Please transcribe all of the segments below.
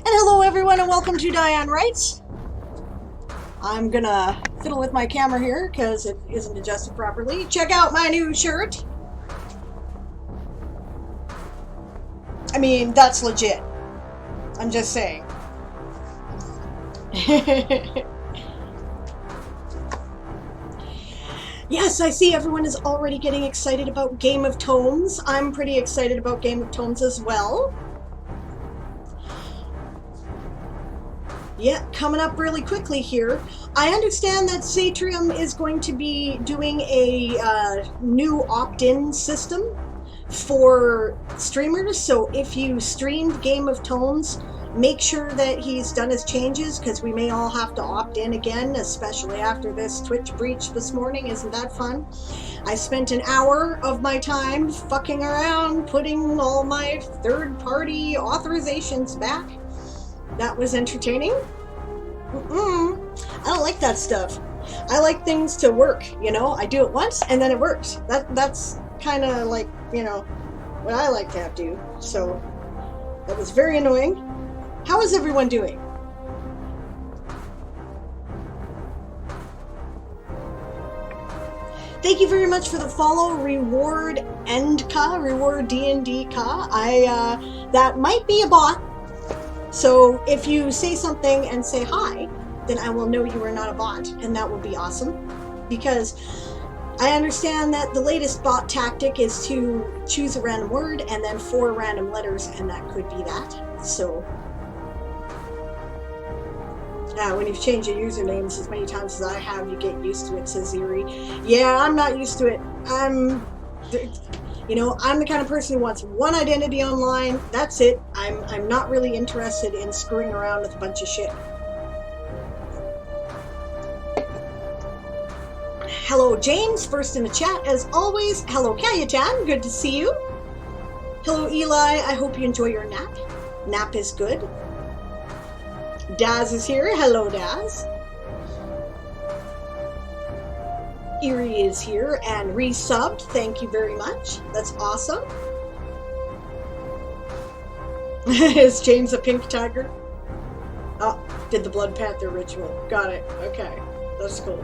And hello everyone and welcome to Diane Writes. I'm gonna fiddle with my camera here because it isn't adjusted properly. Check out my new shirt. I mean, that's legit. I'm just saying. Yes, I see everyone is already getting excited about Game of Tomes. I'm pretty excited about Game of Tomes as well. Yeah, coming up really quickly here. I understand that Satrium is going to be doing a new opt-in system for streamers. So if you streamed Game of Tomes, make sure that he's done his changes, because we may all have to opt in again, especially after this Twitch breach this morning. Isn't that fun? I spent an hour of my time fucking around, putting all my third-party authorizations back. That was entertaining. I don't like that stuff. I like things to work, you know? I do it once and then it works. That's kind of like, you know, what I like to do. So that was very annoying. How is everyone doing? Thank you very much for the follow, Reward Endka, Reward D&D Ka. That might be a bot. So if you say something and say hi, then I will know you are not a bot, and that will be awesome. Because I understand that the latest bot tactic is to choose a random word and then 4 random letters, and that could be that. So when you've changed your usernames as many times as I have, you get used to it, says Erie. Yeah, I'm not used to it. You know, I'm the kind of person who wants one identity online. That's it. I'm not really interested in screwing around with a bunch of shit. Hello, James. First in the chat, as always. Hello, Kayatan. Good to see you. Hello, Eli. I hope you enjoy your nap. Nap is good. Daz is here. Hello, Daz. Erie is here and resubbed. Thank you very much. That's awesome. Is James a pink tiger? Oh, did the Blood Panther ritual. Got it. Okay. That's cool.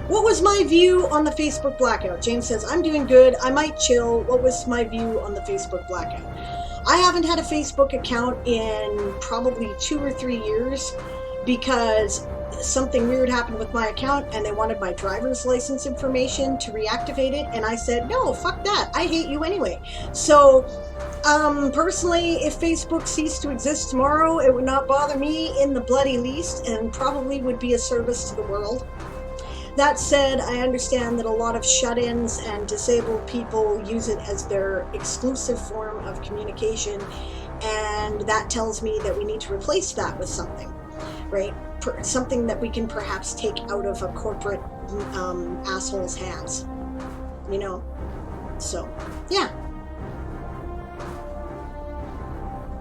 What was my view on the Facebook blackout? James says, I'm doing good. I might chill. What was my view on the Facebook blackout? I haven't had a Facebook account in probably 2 or 3 years because something weird happened with my account and they wanted my driver's license information to reactivate it, and I said, no, fuck that. I hate you anyway. So personally, if Facebook ceased to exist tomorrow, it would not bother me in the bloody least, and probably would be a service to the world. That said, I understand that a lot of shut-ins and disabled people use it as their exclusive form of communication, and that tells me that we need to replace that with something, right? Something that we can perhaps take out of a corporate asshole's hands, you know? So, yeah.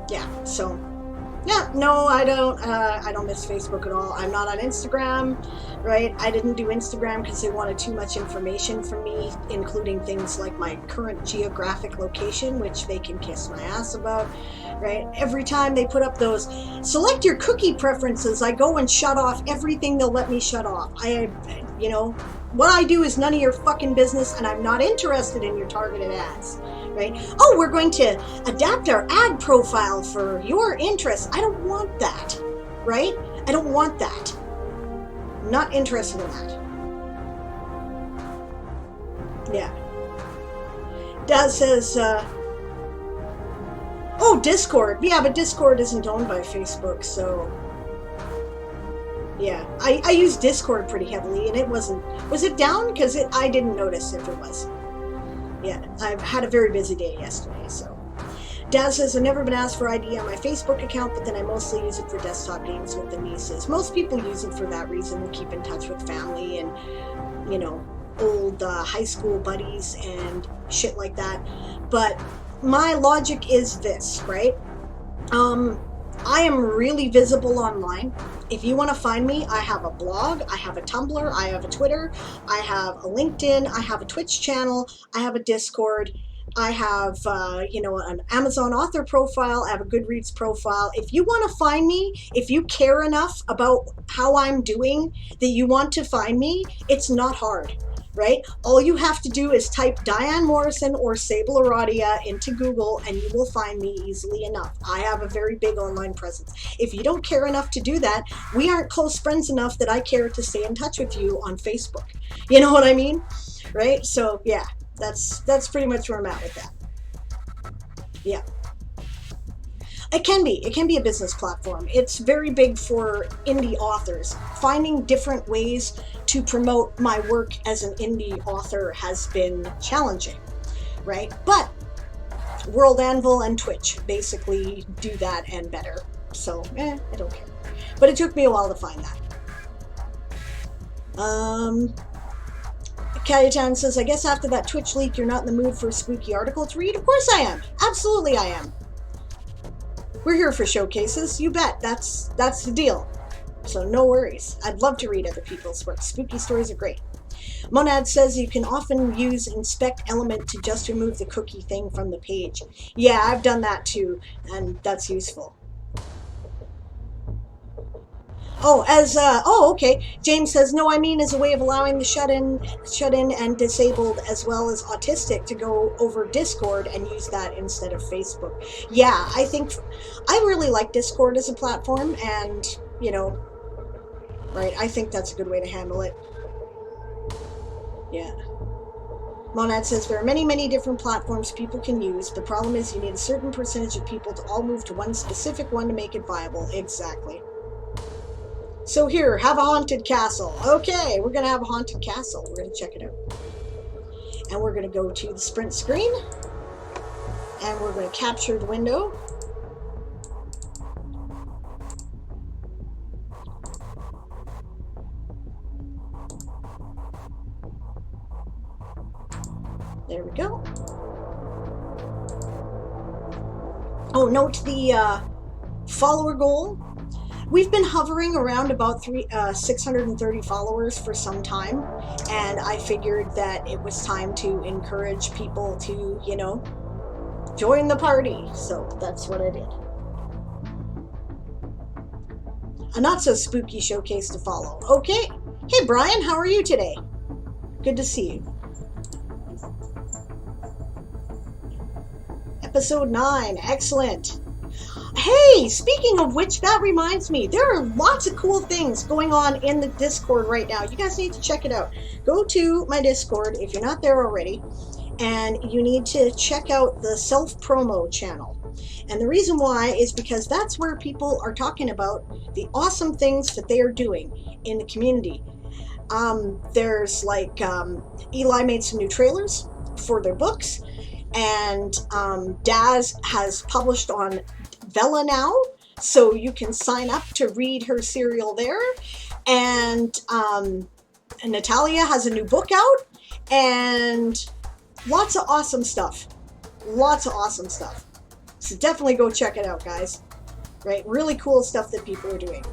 Yeah, so... Yeah, no, I don't miss Facebook at all. I'm not on Instagram, right? I didn't do Instagram because they wanted too much information from me, including things like my current geographic location, which they can kiss my ass about, right? Every time they put up those, select your cookie preferences, I go and shut off everything they'll let me shut off. You know, what I do is none of your fucking business, and I'm not interested in your targeted ads. Right? Oh, we're going to adapt our ad profile for your interests. I don't want that, right? I don't want that. I'm not interested in that. Yeah. Daz says, oh, Discord. Yeah, but Discord isn't owned by Facebook, so... Yeah, I use Discord pretty heavily, and it wasn't... Was it down? Because I didn't notice if it was. Yeah, I've had a very busy day yesterday, so. Daz says, I've never been asked for ID on my Facebook account, but then I mostly use it for desktop games with the nieces. Most people use it for that reason, to keep in touch with family and, you know, old high school buddies and shit like that. But my logic is this, right? I am really visible online. If you want to find me, I have a blog, I have a Tumblr, I have a Twitter, I have a LinkedIn, I have a Twitch channel, I have a Discord, I have, an Amazon author profile. I have a Goodreads profile. If you want to find me, if you care enough about how I'm doing that you want to find me, it's not hard, right? All you have to do is type Diane Morrison or Sable Aradia into Google and you will find me easily enough. I have a very big online presence. If you don't care enough to do that, we aren't close friends enough that I care to stay in touch with you on Facebook. You know what I mean? Right? So yeah. That's pretty much where I'm at with that. Yeah. It can be a business platform. It's very big for indie authors. Finding different ways to promote my work as an indie author has been challenging, right? But World Anvil and Twitch basically do that and better. So, I don't care. But it took me a while to find that. Cayutan says, I guess after that Twitch leak, you're not in the mood for a spooky article to read? Of course I am. Absolutely I am. We're here for showcases. You bet. That's the deal. So no worries. I'd love to read other people's work. Spooky stories are great. Monad says you can often use inspect element to just remove the cookie thing from the page. Yeah, I've done that too, and that's useful. Okay. James says, no, I mean as a way of allowing the shut-in and disabled as well as autistic to go over Discord and use that instead of Facebook. Yeah, I think I really like Discord as a platform, and, right, I think that's a good way to handle it. Yeah. Monad says, there are many, many different platforms people can use. The problem is you need a certain percentage of people to all move to one specific one to make it viable. Exactly. So here, have a haunted castle. Okay, we're going to have a haunted castle. We're going to check it out. And we're going to go to the sprint screen. And we're going to capture the window. There we go. Oh, note the follower goal. We've been hovering around about 630 followers for some time, and I figured that it was time to encourage people to, join the party. So that's what I did. A not so spooky showcase to follow. Okay. Hey, Brian, how are you today? Good to see you. Episode 9. Excellent. Hey, speaking of which, that reminds me, there are lots of cool things going on in the Discord right now. You guys need to check it out. Go to my Discord if you're not there already, and you need to check out the self-promo channel. And the reason why is because that's where people are talking about the awesome things that they are doing in the community. There's like, Eli made some new trailers for their books, and Daz has published on Vella now, so you can sign up to read her serial there. And Natalia has a new book out, and lots of awesome stuff. Lots of awesome stuff. So definitely go check it out, guys. Right? Really cool stuff that people are doing.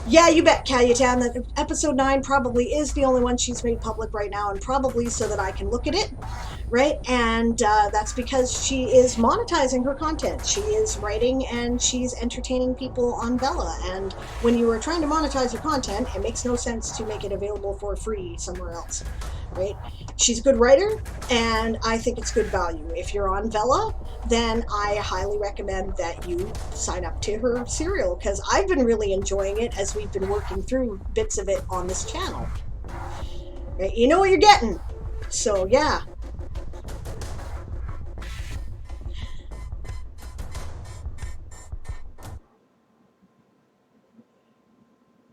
Yeah, you bet, Cayutan, that episode 9 probably is the only one she's made public right now, and probably so that I can look at it, right? And that's because she is monetizing her content. She is writing and she's entertaining people on Vella. And when you are trying to monetize your content, it makes no sense to make it available for free somewhere else, right? She's a good writer, and I think it's good value. If you're on Vella, then I highly recommend that you sign up to her serial, because I've been really enjoying it as we've been working through bits of it on this channel. Right? You know what you're getting. So, yeah.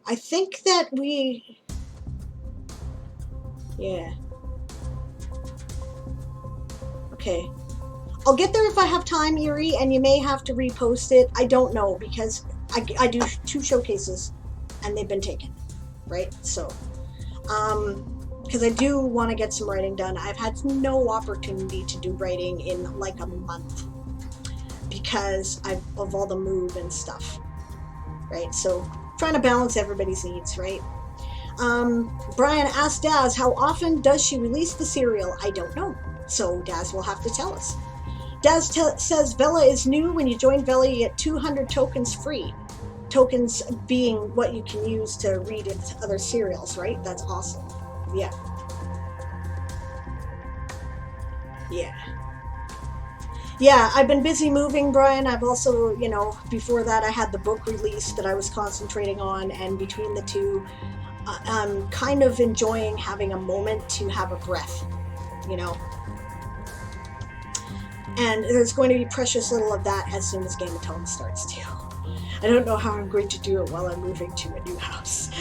I think that yeah. Okay. I'll get there if I have time, Erie, and you may have to repost it. I don't know, because I do 2 showcases, and they've been taken, right? So, because I do want to get some writing done. I've had no opportunity to do writing in like a month, because of all the move and stuff, right? So, trying to balance everybody's needs, right? Brian asked Daz, how often does she release the serial? I don't know. So Daz will have to tell us. Daz says Vela is new. When you join Vela, you get 200 tokens free. Tokens being what you can use to read into other serials, right? That's awesome. Yeah. Yeah, I've been busy moving, Brian. I've also, before that I had the book release that I was concentrating on, and between the two, I'm kind of enjoying having a moment to have a breath, And there's going to be precious little of that as soon as Game of Thrones starts too. I don't know how I'm going to do it while I'm moving to a new house.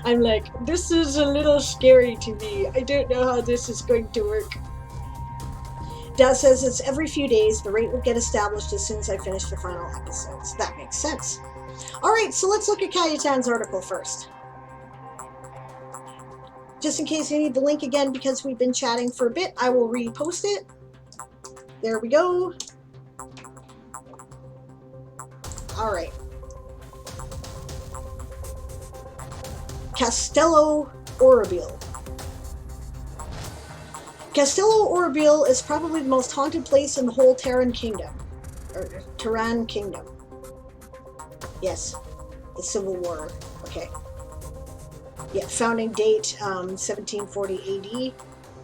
I'm like, this is a little scary to me. I don't know how this is going to work. Daz says it's every few days. The rate will get established as soon as I finish the final episodes. That makes sense. All right, so let's look at Cayetan's article first. Just in case you need the link again, because we've been chatting for a bit, I will repost it. There we go. All right. Castello Oribile. Castello Oribile is probably the most haunted place in the whole Terran Kingdom. Or Terran Kingdom. Yes. The Civil War. Okay. Yeah, founding date 1740 AD.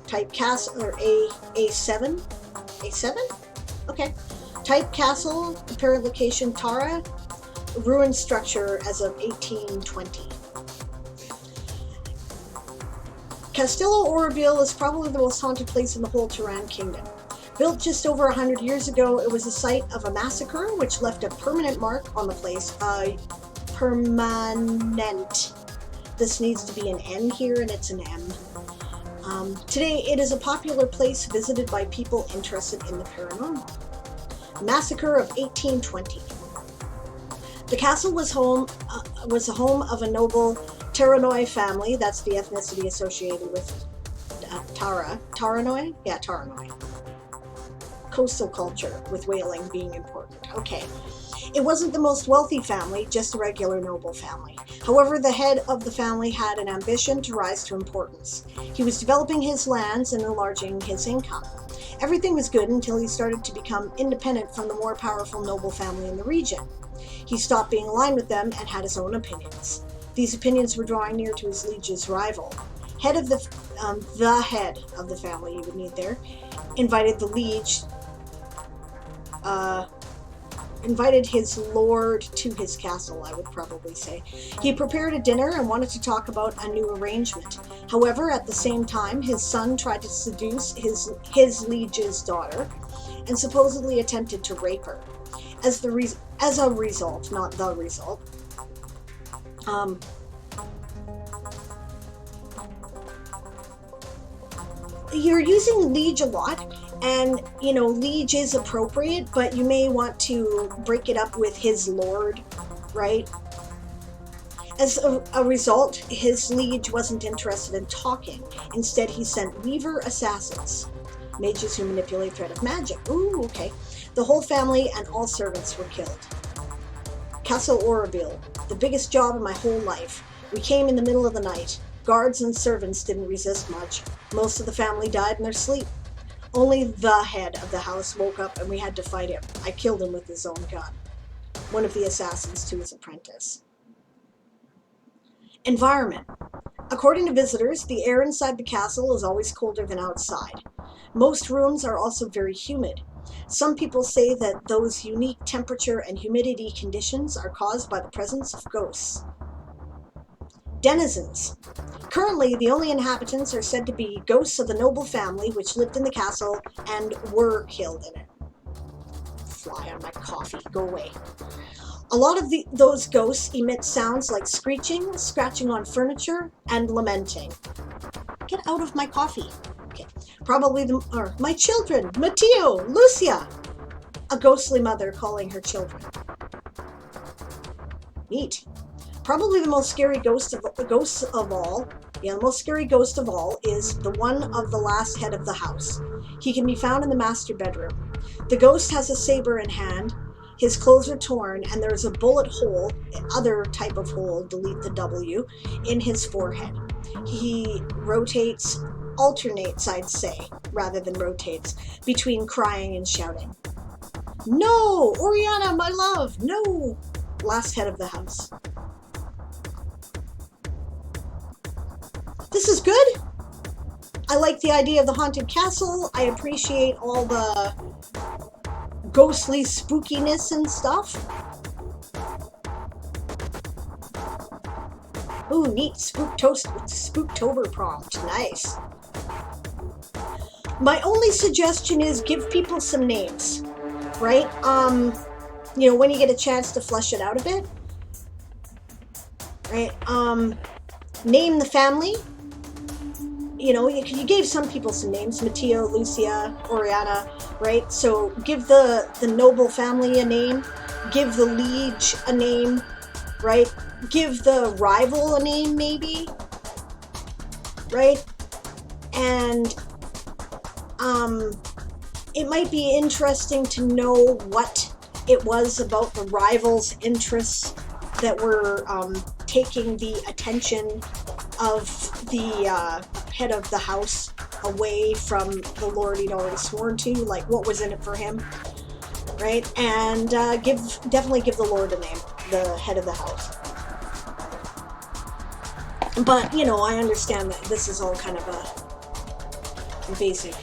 Type castle, or A7? A7? Okay. Type castle, apparent location Tara. Ruined structure as of 1820. Castello Oribile is probably the most haunted place in the whole Terran Kingdom. Built just over 100 years ago, it was the site of a massacre which left a permanent mark on the place. Permanent. This needs to be an N here, and it's an M. Today, it is a popular place visited by people interested in the paranormal. Massacre of 1820. The castle was the home of a noble Taranoi family. That's the ethnicity associated with Tara. Taranoi? Yeah, Taranoi. Coastal culture, with whaling being important. Okay. It wasn't the most wealthy family, just a regular noble family. However, the head of the family had an ambition to rise to importance. He was developing his lands and enlarging his income. Everything was good until he started to become independent from the more powerful noble family in the region. He stopped being aligned with them and had his own opinions. These opinions were drawing near to his liege's rival. Head of the head of the family, you would need there, invited the liege, invited his lord to his castle, I would probably say. He prepared a dinner and wanted to talk about a new arrangement. However, at the same time, his son tried to seduce his liege's daughter and supposedly attempted to rape her. As a result, not the result, you're using liege a lot, and liege is appropriate, but you may want to break it up with his lord, right? As a result, his liege wasn't interested in talking. Instead, he sent weaver assassins, mages who manipulate thread of magic. Ooh, okay. The whole family and all servants were killed. Castle Oribile, the biggest job in my whole life. We came in the middle of the night. Guards and servants didn't resist much. Most of the family died in their sleep. Only the head of the house woke up and we had to fight him. I killed him with his own gun. One of the assassins to his apprentice. Environment. According to visitors, the air inside the castle is always colder than outside. Most rooms are also very humid. Some people say that those unique temperature and humidity conditions are caused by the presence of ghosts. Denizens. Currently, the only inhabitants are said to be ghosts of the noble family which lived in the castle and were killed in it. Fly on my coffee, go away. A lot of those ghosts emit sounds like screeching, scratching on furniture, and lamenting. Get out of my coffee. Okay. Probably my children, Matteo, Lucia. A ghostly mother calling her children. Neat. Probably the most scary ghost of all. The most scary ghost of all is the one of the last head of the house. He can be found in the master bedroom. The ghost has a saber in hand. His clothes are torn, and there is a bullet hole, other type of hole, delete the W, in his forehead. He alternates, I'd say. rather than rotates between crying and shouting. No, Oriana, my love, no. Last head of the house. This is good. I like the idea of the haunted castle. I appreciate all the ghostly spookiness and stuff. Ooh, neat. Spooktober prompt. Nice. My only suggestion is give people some names, right? You know, when you get a chance to flesh it out a bit, right? Name the family. You know, you gave some people some names, Matteo, Lucia, Oriana, right? So give the noble family a name, give the liege a name, right? Give the rival a name, maybe, right? And it might be interesting to know what it was about the rival's interests that were taking the attention of the head of the house away from the lord he'd already sworn to, like what was in it for him, right? And definitely give the lord a name, the head of the house. But, you know, I understand that this is all kind of a basic.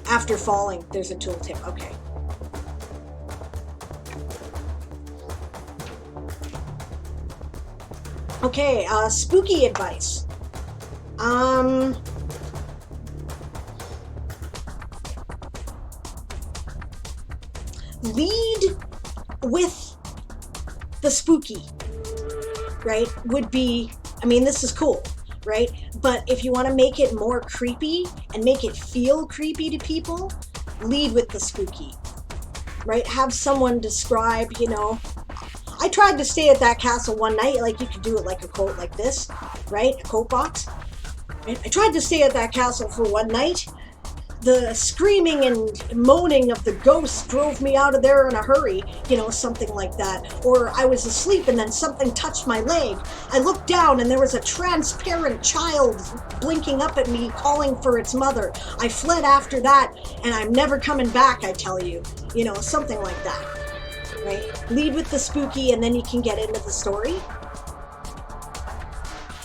After falling, there's a tooltip. Okay. Okay, spooky advice. Lead with the spooky, right? Would be, I mean, this is cool, right? But if you want to make it more creepy and make it feel creepy to people, lead with the spooky, right? Have someone describe, you know, I tried to stay at that castle one night, like you could do it like a quote like this, right? A quote box. Right? I tried to stay at that castle for one night. The screaming and moaning of the ghosts drove me out of there in a hurry, you know, something like that. Or I was asleep and then something touched my leg. I looked down and there was a transparent child blinking up at me, calling for its mother. I fled after that and I'm never coming back, I tell you. You know, something like that. Right? Lead with the spooky and then you can get into the story.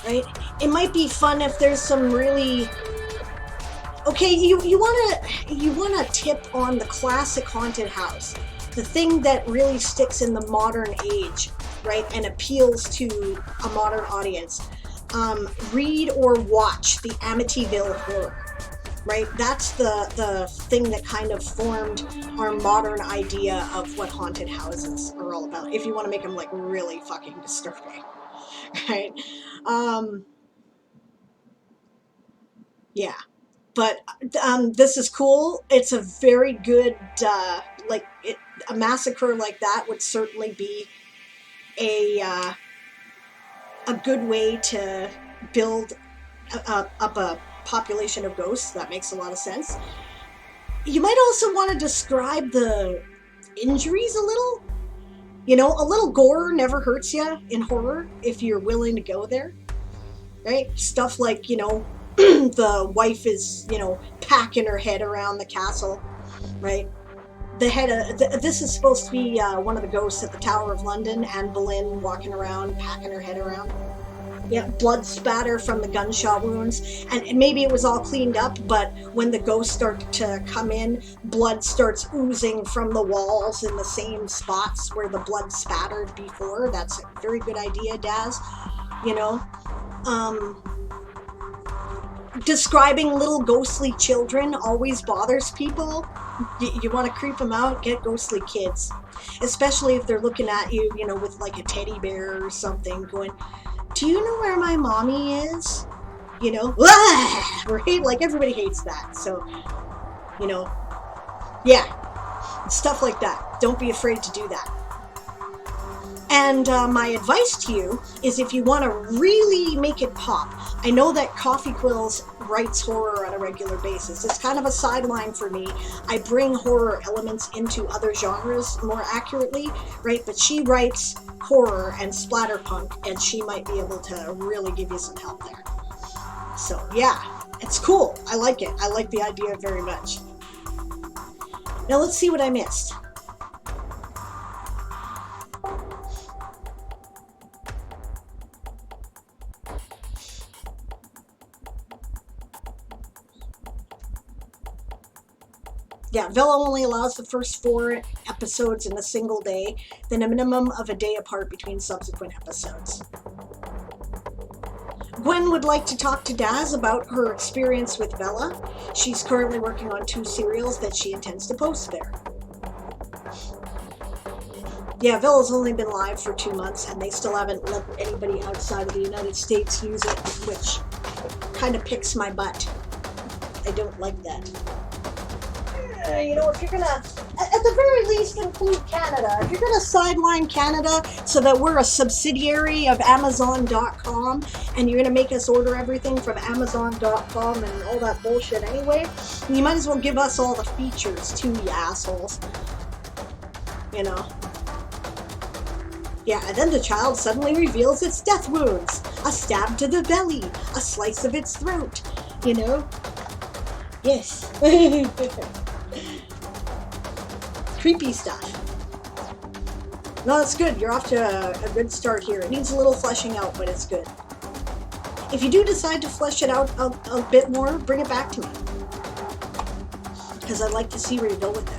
Right? It might be fun if there's some really... Okay, you wanna tip on the classic haunted house. The thing that really sticks in the modern age, right? And appeals to a modern audience. Read or watch the Amityville Horror. Right? That's the thing that kind of formed our modern idea of what haunted houses are all about. If you want to make them like really fucking disturbing. Right? Yeah. But this is cool. It's a very good, a massacre like that would certainly be a good way to build up a population of ghosts. That makes a lot of sense. You might also want to describe the injuries a little. You know, a little gore never hurts you in horror if you're willing to go there. Right? Stuff like, you know, the wife is, you know, packing her head around the castle, right? The head of this is supposed to be one of the ghosts at the Tower of London, Anne Boleyn walking around, packing her head around. Yeah, blood spatter from the gunshot wounds, and maybe it was all cleaned up, but when the ghosts start to come in, blood starts oozing from the walls in the same spots where the blood spattered before. That's a very good idea, Daz. You know, describing little ghostly children always bothers people. You want to creep them out, get ghostly kids, especially if they're looking at you, you know, with like a teddy bear or something, going, do you know where my mommy is? You know, right? Like everybody hates that. So, you know, yeah, stuff like that. Don't be afraid to do that. And my advice to you is if you want to really make it pop, I know that Coffee Quills writes horror on a regular basis. It's kind of a sideline for me. I bring horror elements into other genres more accurately, right? But she writes horror and splatterpunk, and she might be able to really give you some help there. So, yeah. It's cool. I like it. I like the idea very much. Now let's see what I missed. Yeah, Villa only allows the first 4 episodes in a single day, then a minimum of a day apart between subsequent episodes. Gwen would like to talk to Daz about her experience with Bella. She's currently working on 2 serials that she intends to post there. Yeah, Villa's only been live for 2 months, and they still haven't let anybody outside of the United States use it, which kind of picks my butt. I don't like that. You know, if you're gonna, at the very least, include Canada. If you're gonna sideline Canada so that we're a subsidiary of Amazon.com and you're gonna make us order everything from Amazon.com and all that bullshit anyway, you might as well give us all the features too, you assholes. You know. Yeah, and then the child suddenly reveals its death wounds. A stab to the belly, a slice of its throat. You know? Yes. Creepy stuff. No, that's good. You're off to a good start here. It needs a little fleshing out, but it's good. If you do decide to flesh it out a bit more, bring it back to me. Because I'd like to see where you go with it.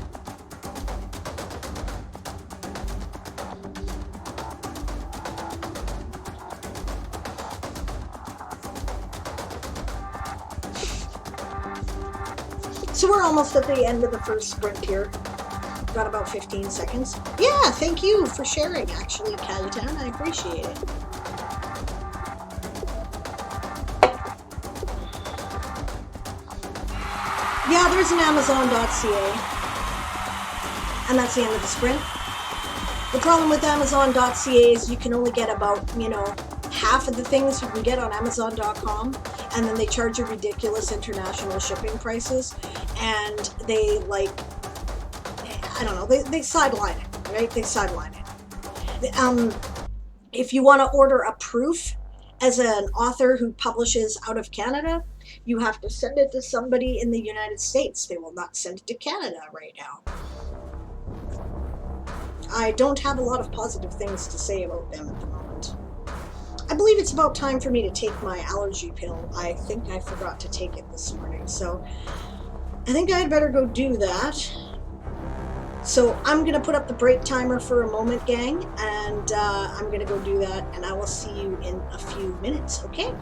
So we're almost at the end of the first sprint here. Got about 15 seconds. Yeah, thank you for sharing, actually, Calitan. I appreciate it. Yeah, there's an Amazon.ca. And that's the end of the sprint. The problem with Amazon.ca is you can only get about, half of the things you can get on Amazon.com. And then they charge you ridiculous international shipping prices. And they, I don't know, they sideline it, right? They sideline it. If you want to order a proof as an author who publishes out of Canada, you have to send it to somebody in the United States. They will not send it to Canada right now. I don't have a lot of positive things to say about them at the moment. I believe it's about time for me to take my allergy pill. I think I forgot to take it this morning, so I think I'd better go do that. So I'm going to put up the break timer for a moment, gang, and I'm going to go do that, and I will see you in a few minutes, okay?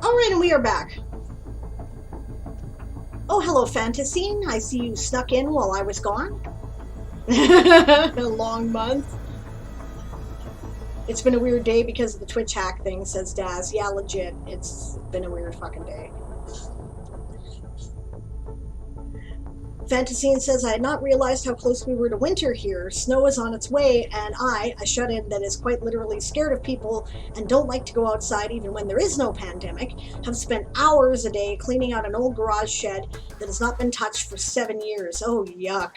All right, and we are back. Oh, hello, Fantasine. I see you snuck in while I was gone. A long month. It's been a weird day because of the Twitch hack thing, says Daz. Yeah, legit. It's been a weird fucking day. Fantasine says, I had not realized how close we were to winter here. Snow is on its way, and I, a shut-in that is quite literally scared of people and don't like to go outside even when there is no pandemic, have spent hours a day cleaning out an old garage shed that has not been touched for 7 years. Oh, yuck.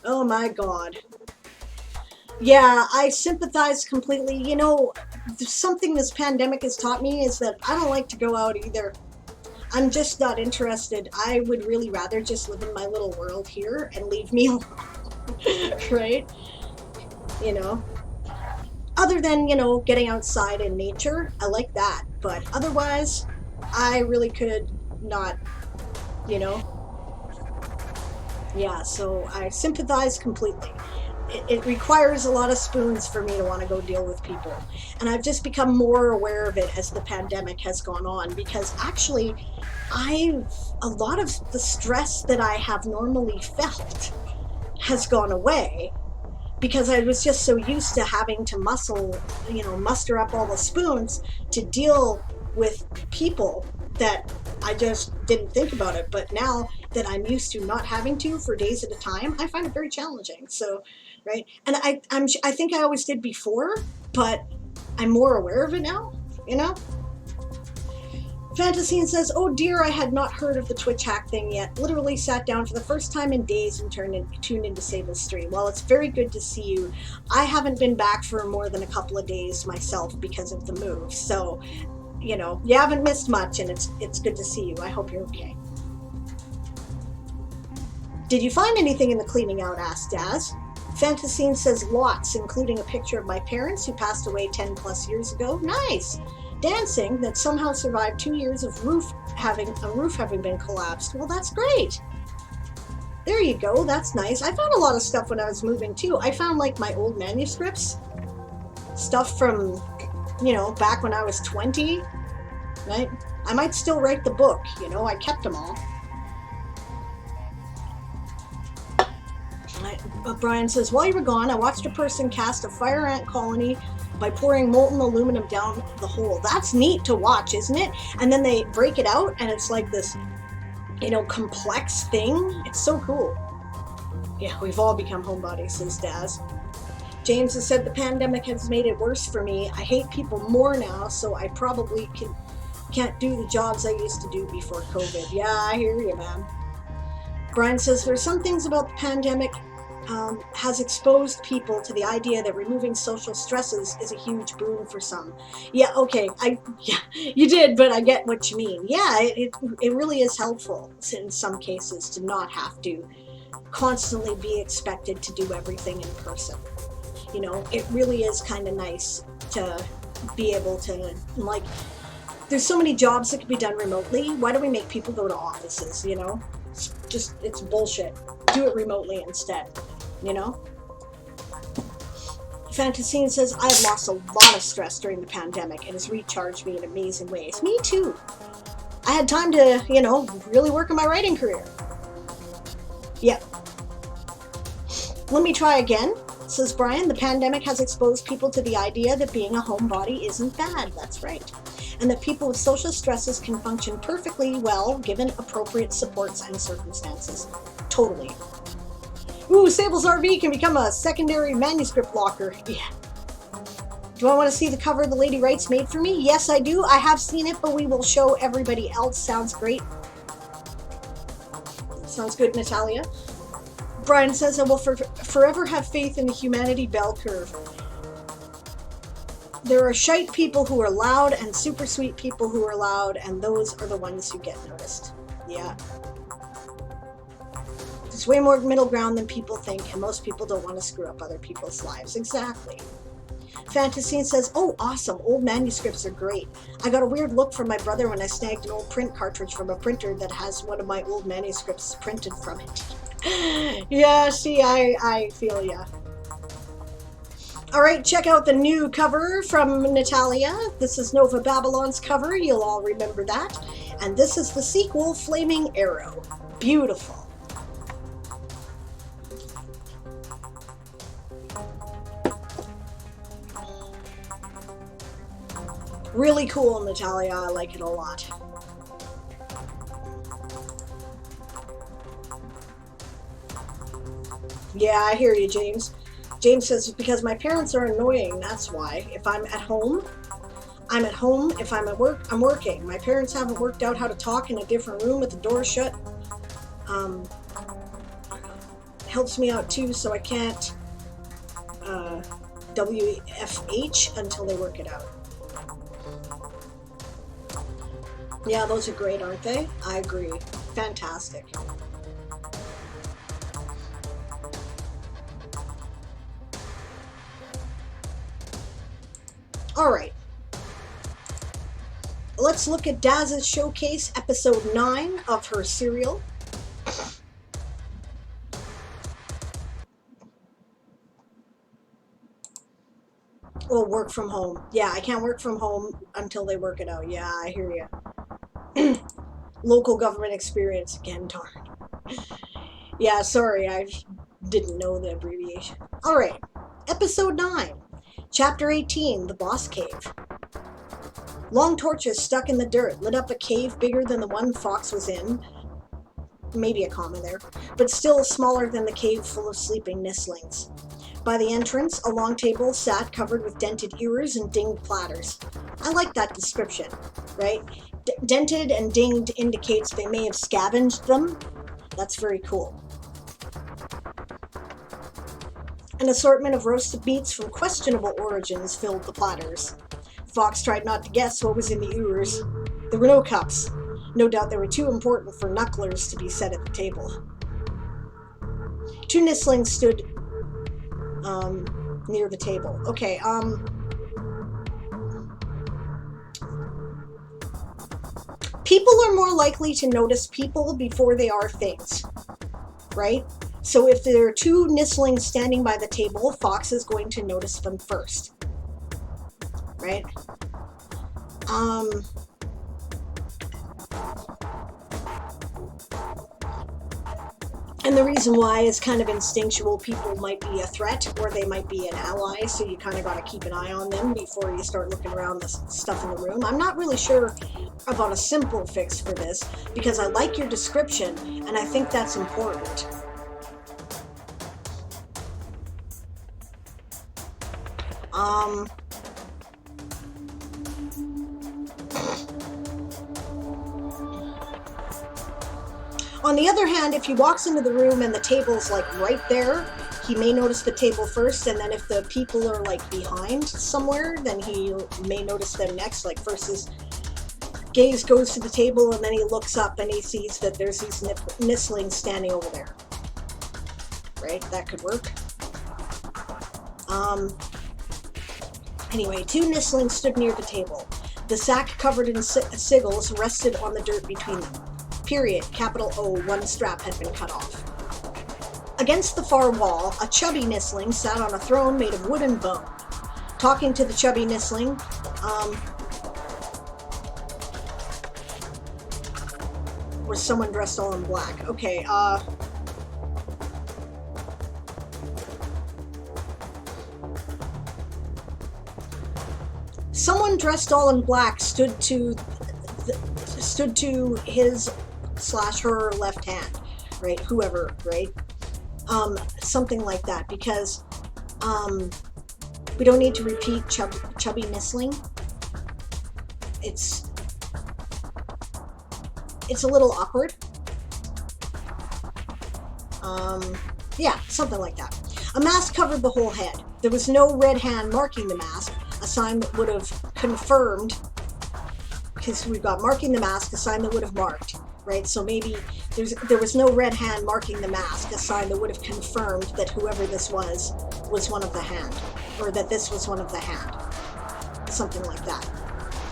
Oh, my God. Yeah, I sympathize completely. You know, something this pandemic has taught me is that I don't like to go out either. I'm just not interested. I would really rather just live in my little world here and leave me alone, right? You know, other than, you know, getting outside in nature, I like that. But otherwise, I really could not, you know. Yeah, so I sympathize completely. It requires a lot of spoons for me to want to go deal with people. And I've just become more aware of it as the pandemic has gone on, because actually a lot of the stress that I have normally felt has gone away, because I was just so used to having to muster up all the spoons to deal with people that I just didn't think about it. But now that I'm used to not having to for days at a time, I find it very challenging. So, right. And I think I always did before, but I'm more aware of it now, you know? Fantasine says, oh dear, I had not heard of the Twitch hack thing yet. Literally sat down for the first time in days and tuned into Sable's stream. Well, it's very good to see you. I haven't been back for more than a couple of days myself because of the move. So, you know, you haven't missed much, and it's good to see you. I hope you're okay. Did you find anything in the cleaning out? Asked Daz. Fantasine says lots, including a picture of my parents who passed away 10 plus years ago. Nice. Dancing that somehow survived 2 years of roof having been collapsed. Well, that's great. There you go. That's nice. I found a lot of stuff when I was moving too. I found like my old manuscripts, stuff from, you know, back when I was 20, right? I might still write the book, you know, I kept them all. Brian says, while you were gone, I watched a person cast a fire ant colony by pouring molten aluminum down the hole. That's neat to watch, isn't it? And then they break it out and it's like this, you know, complex thing. It's so cool. Yeah, we've all become homebodies, says Daz. James has said the pandemic has made it worse for me. I hate people more now, so I probably can't do the jobs I used to do before COVID. Yeah, I hear you, man. Brian says there's some things about the pandemic has exposed people to the idea that removing social stresses is a huge boon for some. Yeah, okay, yeah, you did, but I get what you mean. Yeah, it really is helpful in some cases to not have to constantly be expected to do everything in person. You know, it really is kind of nice to be able to, like, there's so many jobs that can be done remotely. Why do we make people go to offices, you know? It's bullshit. Do it remotely instead, you know? Fantasine says, I have lost a lot of stress during the pandemic and has recharged me in amazing ways. Me too. I had time to, you know, really work on my writing career. Yep. Let me try again, says Brian. The pandemic has exposed people to the idea that being a homebody isn't bad. That's right. And that people with social stresses can function perfectly well given appropriate supports and circumstances. Totally. Ooh, Sable's RV can become a secondary manuscript locker. Yeah. Do I want to see the cover the Lady Writes made for me? Yes, I do. I have seen it, but we will show everybody else. Sounds great. Sounds good, Natalia. Brian says, I will forever have faith in the humanity bell curve. There are shite people who are loud and super sweet people who are loud, and those are the ones who get noticed. Yeah. There's way more middle ground than people think, and most people don't want to screw up other people's lives. Exactly. Fantasine says, oh, awesome. Old manuscripts are great. I got a weird look from my brother when I snagged an old print cartridge from a printer that has one of my old manuscripts printed from it. Yeah, see, I feel ya. All right, check out the new cover from Natalia. This is Nova Babylon's cover. You'll all remember that. And this is the sequel, Flaming Arrow. Beautiful. Really cool, Natalia. I like it a lot. Yeah, I hear you, James. James says, because my parents are annoying, that's why. If I'm at home, I'm at home. If I'm at work, I'm working. My parents haven't worked out how to talk in a different room with the door shut. Helps me out too, so I can't WFH until they work it out. Yeah, those are great, aren't they? I agree. Fantastic. All right. Let's look at Daz's Showcase, episode 9 of her serial. Oh, work from home. Yeah, I can't work from home until they work it out. Yeah, I hear you. Local government experience again, darn. Yeah, sorry, I didn't know the abbreviation. All right, episode 9, chapter 18, The Boss Cave. Long torches stuck in the dirt lit up a cave bigger than the one Fox was in. Maybe a comma there, but still smaller than the cave full of sleeping nistlings. By the entrance, a long table sat covered with dented ewers and dinged platters. I like that description, right? Dented and dinged indicates they may have scavenged them. That's very cool. An assortment of roasted meats from questionable origins filled the platters. Fox tried not to guess what was in the ewers. There were no cups. No doubt they were too important for knucklers to be set at the table. 2 nistlings stood near the table. Okay, people are more likely to notice people before they are things, right? So if there are 2 nistlings standing by the table, Fox is going to notice them first, right? And the reason why is kind of instinctual. People might be a threat or they might be an ally, so you kind of got to keep an eye on them before you start looking around the stuff in the room. I'm not really sure about a simple fix for this because I like your description and I think that's important. On the other hand, if he walks into the room and the table's like right there, he may notice the table first, and then if the people are like behind somewhere, then he may notice them next. Like first his gaze goes to the table and then he looks up and he sees that there's these nistlings standing over there. Right? That could work. Anyway, 2 nistlings stood near the table. The sack covered in sigils rested on the dirt between them. Period, capital O, 1 strap had been cut off. Against the far wall, a chubby nistling sat on a throne made of wood and bone. Talking to the chubby nistling, was someone dressed all in black. Okay, someone dressed all in black stood to his/her left hand, right? Whoever, right? Something like that, because we don't need to repeat chubby nistling. It's a little awkward. Yeah, something like that. A mask covered the whole head. There was no red hand marking the mask, a sign that would have confirmed, because we've got marking the mask, a sign that would have marked, right? So maybe there was no red hand marking the mask, a sign that would have confirmed that whoever this was one of the hand, or that this was one of the hand. Something like that.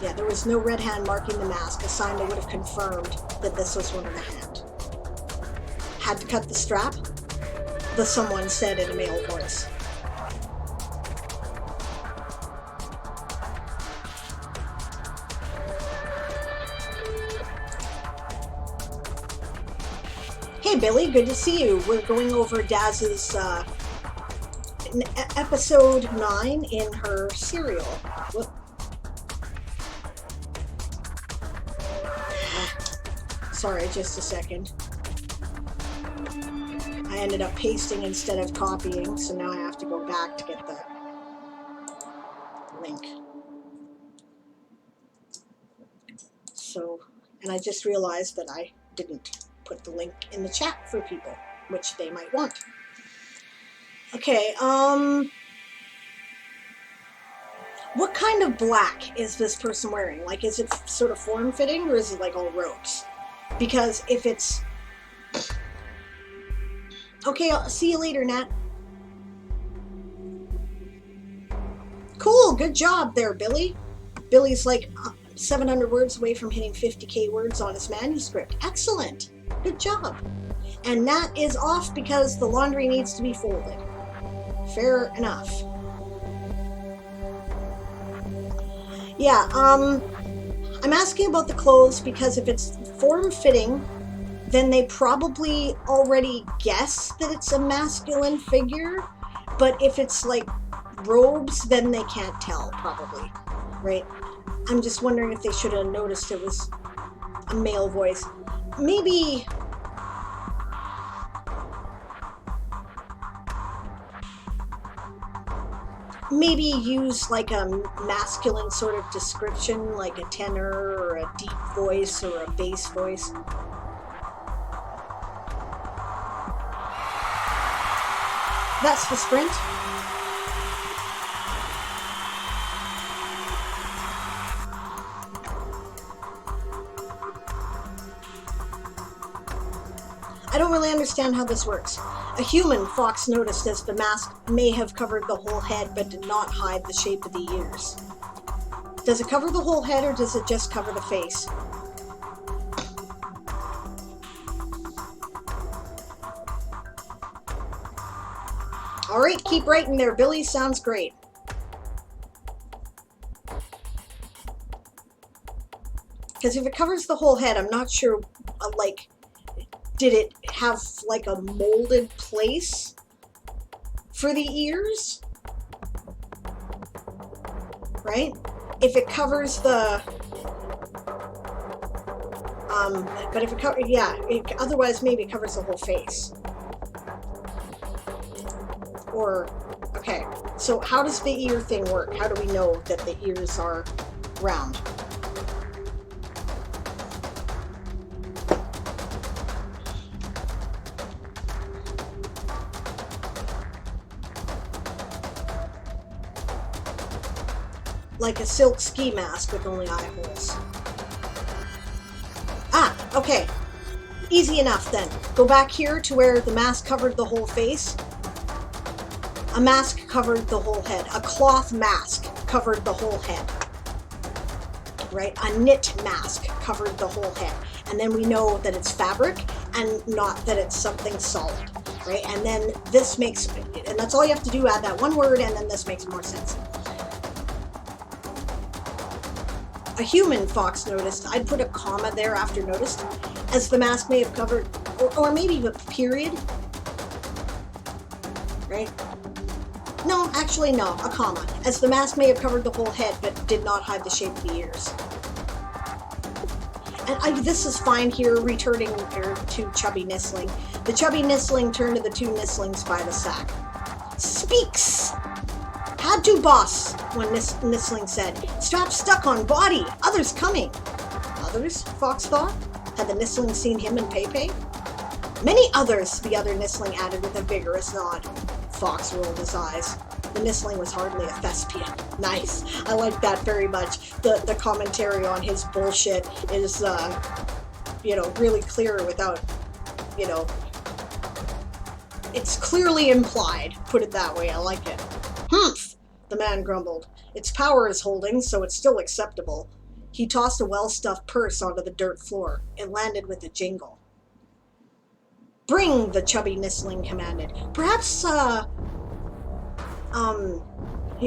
Yeah, there was no red hand marking the mask, a sign that would have confirmed that this was one of the hand. Had to cut the strap? The someone said in a male voice. Hey Billy, good to see you. We're going over Daz's episode 9 in her serial. Whoop. Sorry, just a second. I ended up pasting instead of copying, so now I have to go back to get the link. So, and I just realized that I didn't put the link in the chat for people, which they might want. Okay, what kind of black is this person wearing? Like, is it sort of form-fitting, or is it like all robes? Because if it's... Okay, I'll see you later, Nat. Cool, good job there, Billy. Billy's like 700 words away from hitting 50k words on his manuscript. Excellent, good job. And Nat is off because the laundry needs to be folded. Fair enough. Yeah, I'm asking about the clothes because if it's form-fitting, then they probably already guess that it's a masculine figure. But if it's like robes, then they can't tell, probably, right? I'm just wondering if they should have noticed it was a male voice. Maybe... Maybe use like a masculine sort of description, like a tenor or a deep voice or a bass voice. That's the sprint. I don't really understand how this works. A human, Fox noticed, as the mask may have covered the whole head but did not hide the shape of the ears. Does it cover the whole head or does it just cover the face? Alright, keep writing there, Billy. Sounds great. Because if it covers the whole head, I'm not sure, like... Did it have like a molded place for the ears? Right? If it covers the... but if it covers... Yeah, otherwise maybe it covers the whole face. Or... Okay, so how does the ear thing work? How do we know that the ears are round? Like a silk ski mask with only eye holes. Ah, okay. Easy enough then. Go back here to where the mask covered the whole face. A mask covered the whole head. A cloth mask covered the whole head. Right? A knit mask covered the whole head. And then we know that it's fabric and not that it's something solid. Right? And then this makes, and that's all you have to do, add that one word, and then this makes more sense. A human, Fox noticed. I'd put a comma there after noticed, as the mask may have covered, or maybe a period. Right? No, actually no, a comma. As the mask may have covered the whole head, but did not hide the shape of the ears. And this is fine here, returning to Chubby Nistling. The Chubby Nistling turned to the two Nistlings by the sack. Speaks! Had to, boss, one Nistling said. Strap stuck on body. Others coming. Others? Fox thought. Had the Nistling seen him and Pepe? Many others, the other Nistling added with a vigorous nod. Fox rolled his eyes. The Nistling was hardly a thespian. Nice. I like that very much. The commentary on his bullshit is, really clear without, it's clearly implied. Put it that way. I like it. Humph! The man grumbled. Its power is holding, so it's still acceptable. He tossed a well-stuffed purse onto the dirt floor. It landed with a jingle. Bring, the Chubby Nistling commanded. Perhaps, you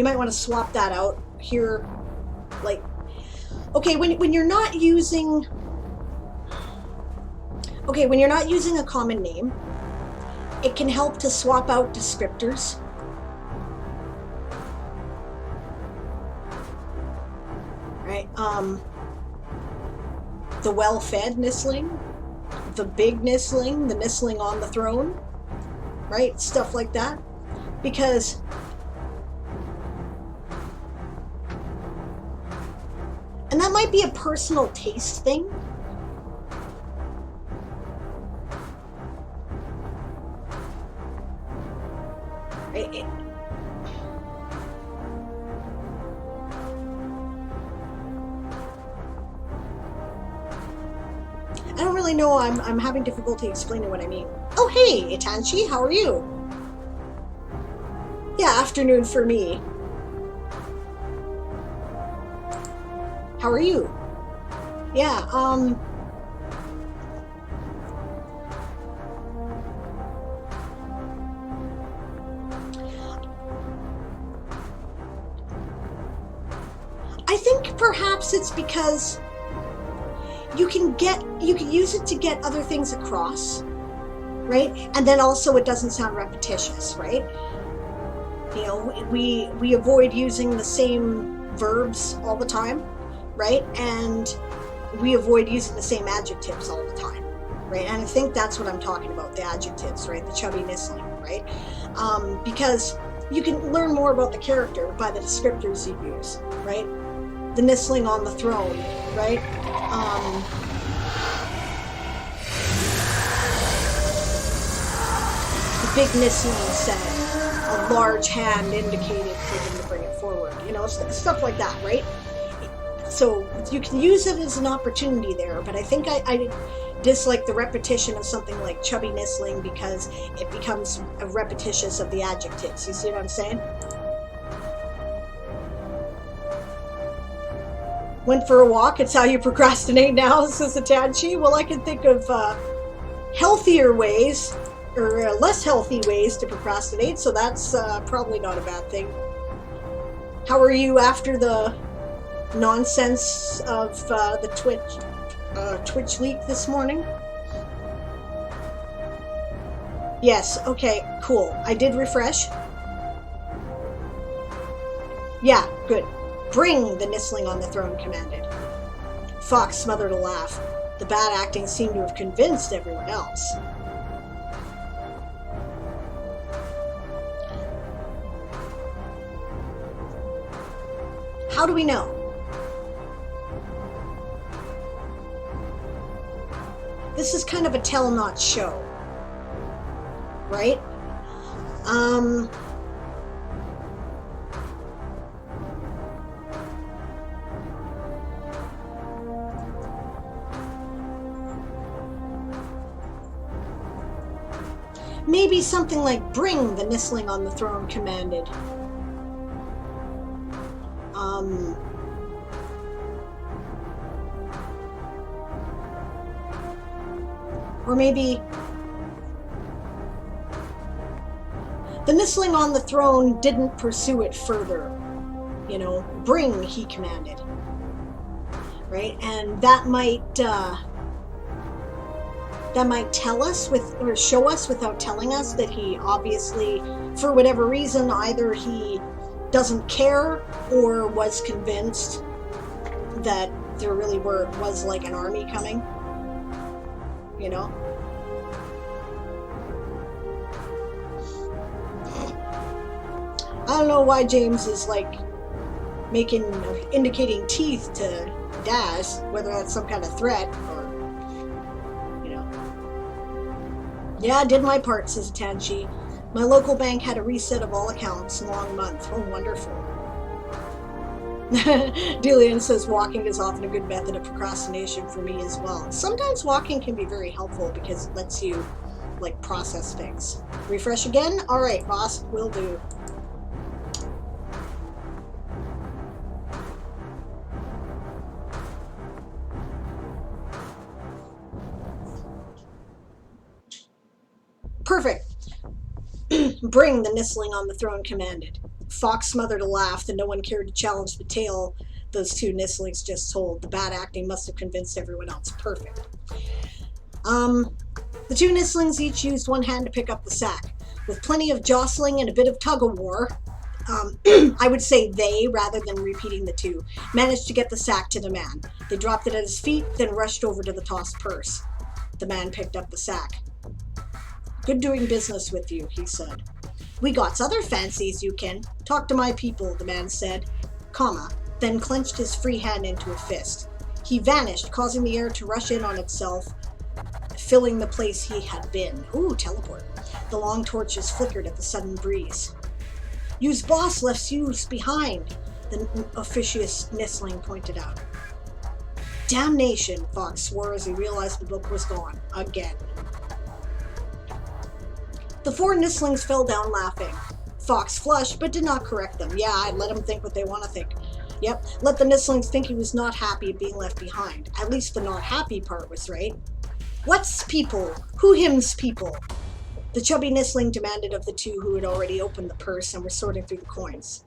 might want to swap that out here. Like, okay, when you're not using... Okay, when you're not using a common name, it can help to swap out descriptors. Right? The well-fed nistling, the big nistling, the nistling on the throne, right? Stuff like that. Because and that might be a personal taste thing. Right? I don't really know. I'm having difficulty explaining what I mean. Oh, hey, Itanchi, how are you? Yeah, afternoon for me. How are you? Yeah, I think perhaps it's because you can use it to get other things across, right? And then also it doesn't sound repetitious, right? You know, we avoid using the same verbs all the time, right? And we avoid using the same adjectives all the time, right? And I think that's what I'm talking about, the adjectives, right? The chubby nistling, right? Because you can learn more about the character by the descriptors you use, right? The nistling on the throne, right? The big nistling said, a large hand indicated for him to bring it forward, you know, stuff like that, right? So you can use it as an opportunity there, but I think I dislike the repetition of something like chubby nistling because it becomes a repetitious of the adjectives. You see what I'm saying? Went for a walk. It's how you procrastinate now, says Itanchi. Well, I can think of healthier ways or less healthy ways to procrastinate, so that's probably not a bad thing. How are you after the nonsense of the Twitch leak this morning? Yes, okay, cool. I did refresh. Yeah, good. Bring the nistling on the throne commanded. Fox smothered a laugh. The bad acting seemed to have convinced everyone else. How do we know? This is kind of a tell not show, right? Maybe something like bring the nistling on the throne commanded. Or maybe the nistling on the throne didn't pursue it further. You know, bring, he commanded. Right? And that might tell us or show us without telling us that he obviously, for whatever reason, either he doesn't care or was convinced that there really was like an army coming. You know? I don't know why James is like indicating teeth to Dash, whether that's some kind of threat or, you know. Yeah, I did my part, says Itanchi. My local bank had a reset of all accounts. Long month. Oh, wonderful. Dillian says walking is often a good method of procrastination for me as well. Sometimes walking can be very helpful because it lets you like process things. Refresh again? Alright, boss, will do. Perfect. Bring the nistling on the throne commanded. Fox smothered a laugh that no one cared to challenge the tale those two nistlings just told. The bad acting must have convinced everyone else. Perfect. The two Nistlings each used one hand to pick up the sack. With plenty of jostling and a bit of tug-of-war, I would say they, rather than repeating the two, managed to get the sack to the man. They dropped it at his feet, then rushed over to the tossed purse. The man picked up the sack. "Good doing business with you," he said. "We got other fancies, you can. Talk to my people," the man said, then clenched his free hand into a fist. He vanished, causing the air to rush in on itself, filling the place he had been. Ooh, teleport. The long torches flickered at the sudden breeze. "You's boss left you's behind," the officious Nistling pointed out. "Damnation," Fox swore as he realized the book was gone. Again. The four Nistlings fell down laughing. Fox flushed, but did not correct them. Yeah, I'd let them think what they want to think. Yep, let the Nistlings think he was not happy at being left behind. At least the not happy part was right. "What's people? Who him's people?" The chubby Nistling demanded of the two who had already opened the purse and were sorting through the coins.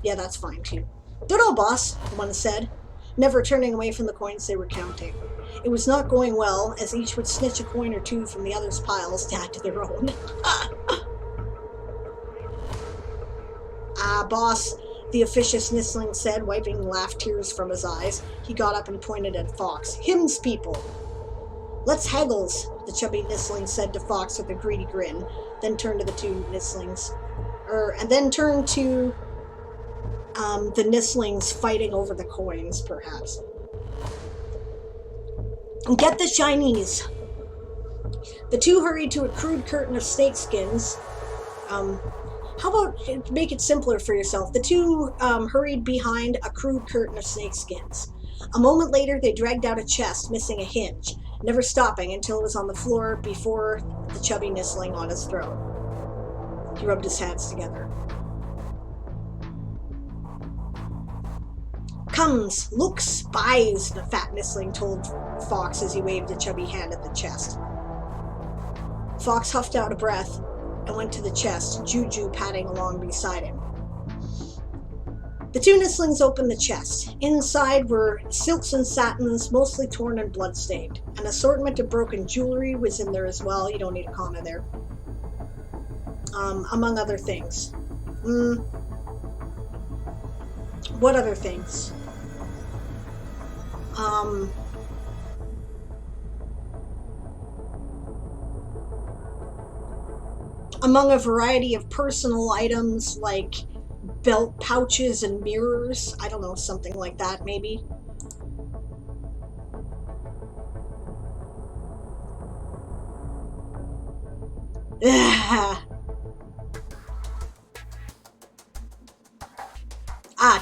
"Yeah, that's fine, too." "Dunno, boss," one said, never turning away from the coins they were counting. It was not going well, as each would snitch a coin or two from the other's piles to add to their own. Boss," the officious Nistling said, wiping laugh tears from his eyes. He got up and pointed at Fox. "Him's people." "Let's haggles," the chubby Nistling said to Fox with a greedy grin, then turned to the two Nistlings. The Nistlings fighting over the coins, perhaps. "Get the shinies." The two hurried to a crude curtain of snakeskins. How about make it simpler for yourself? The two hurried behind a crude curtain of snakeskins. A moment later, they dragged out a chest, missing a hinge, never stopping until it was on the floor before the chubby Nistling on his throat. He rubbed his hands together. "Comes, look, spies," the fat Nistling told Fox as he waved a chubby hand at the chest. Fox huffed out a breath and went to the chest, Juju padding along beside him. The two Nistlings opened the chest. Inside were silks and satins, mostly torn and bloodstained. An assortment of broken jewelry was in there as well. You don't need a comma there. Among other things. What other things? Among a variety of personal items like belt pouches and mirrors. I don't know, something like that, maybe.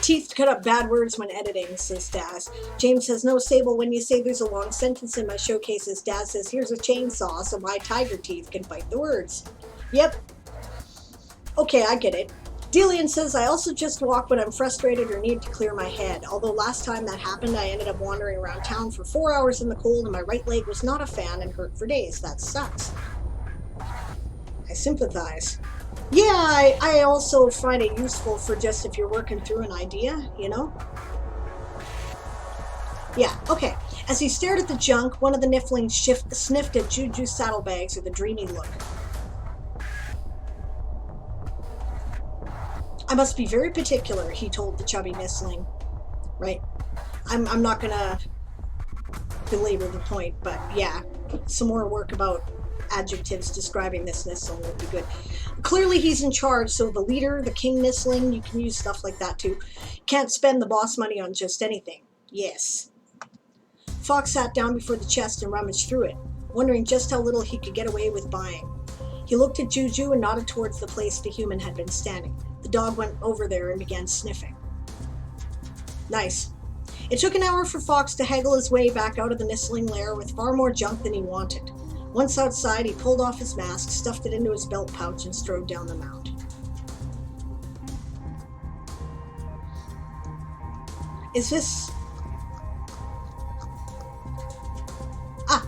Teeth cut up bad words when editing, says Daz. James says, "No, Sable, when you say there's a long sentence in my showcases," Daz says, "Here's a chainsaw so my tiger teeth can bite the words." Yep. Okay, I get it. Delian says, "I also just walk when I'm frustrated or need to clear my head. Although last time that happened, I ended up wandering around town for 4 hours in the cold and my right leg was not a fan and hurt for days. That sucks." I sympathize. Yeah, I also find it useful for just if you're working through an idea, you know? Yeah, okay. As he stared at the junk, one of the Niflings sniffed at Juju's saddlebags with a dreamy look. "I must be very particular," he told the chubby Nistling. Right? I'm not gonna belabor the point, but yeah, some more work about adjectives describing this Nistling would be good. Clearly he's in charge, so the leader, the king Nistling, you can use stuff like that too. Can't spend the boss money on just anything. Yes. Fox sat down before the chest and rummaged through it, wondering just how little he could get away with buying. He looked at Juju and nodded towards the place the human had been standing. The dog went over there and began sniffing. Nice. It took an hour for Fox to haggle his way back out of the Nistling lair with far more junk than he wanted. Once outside, he pulled off his mask, stuffed it into his belt pouch, and strode down the mount. Is this...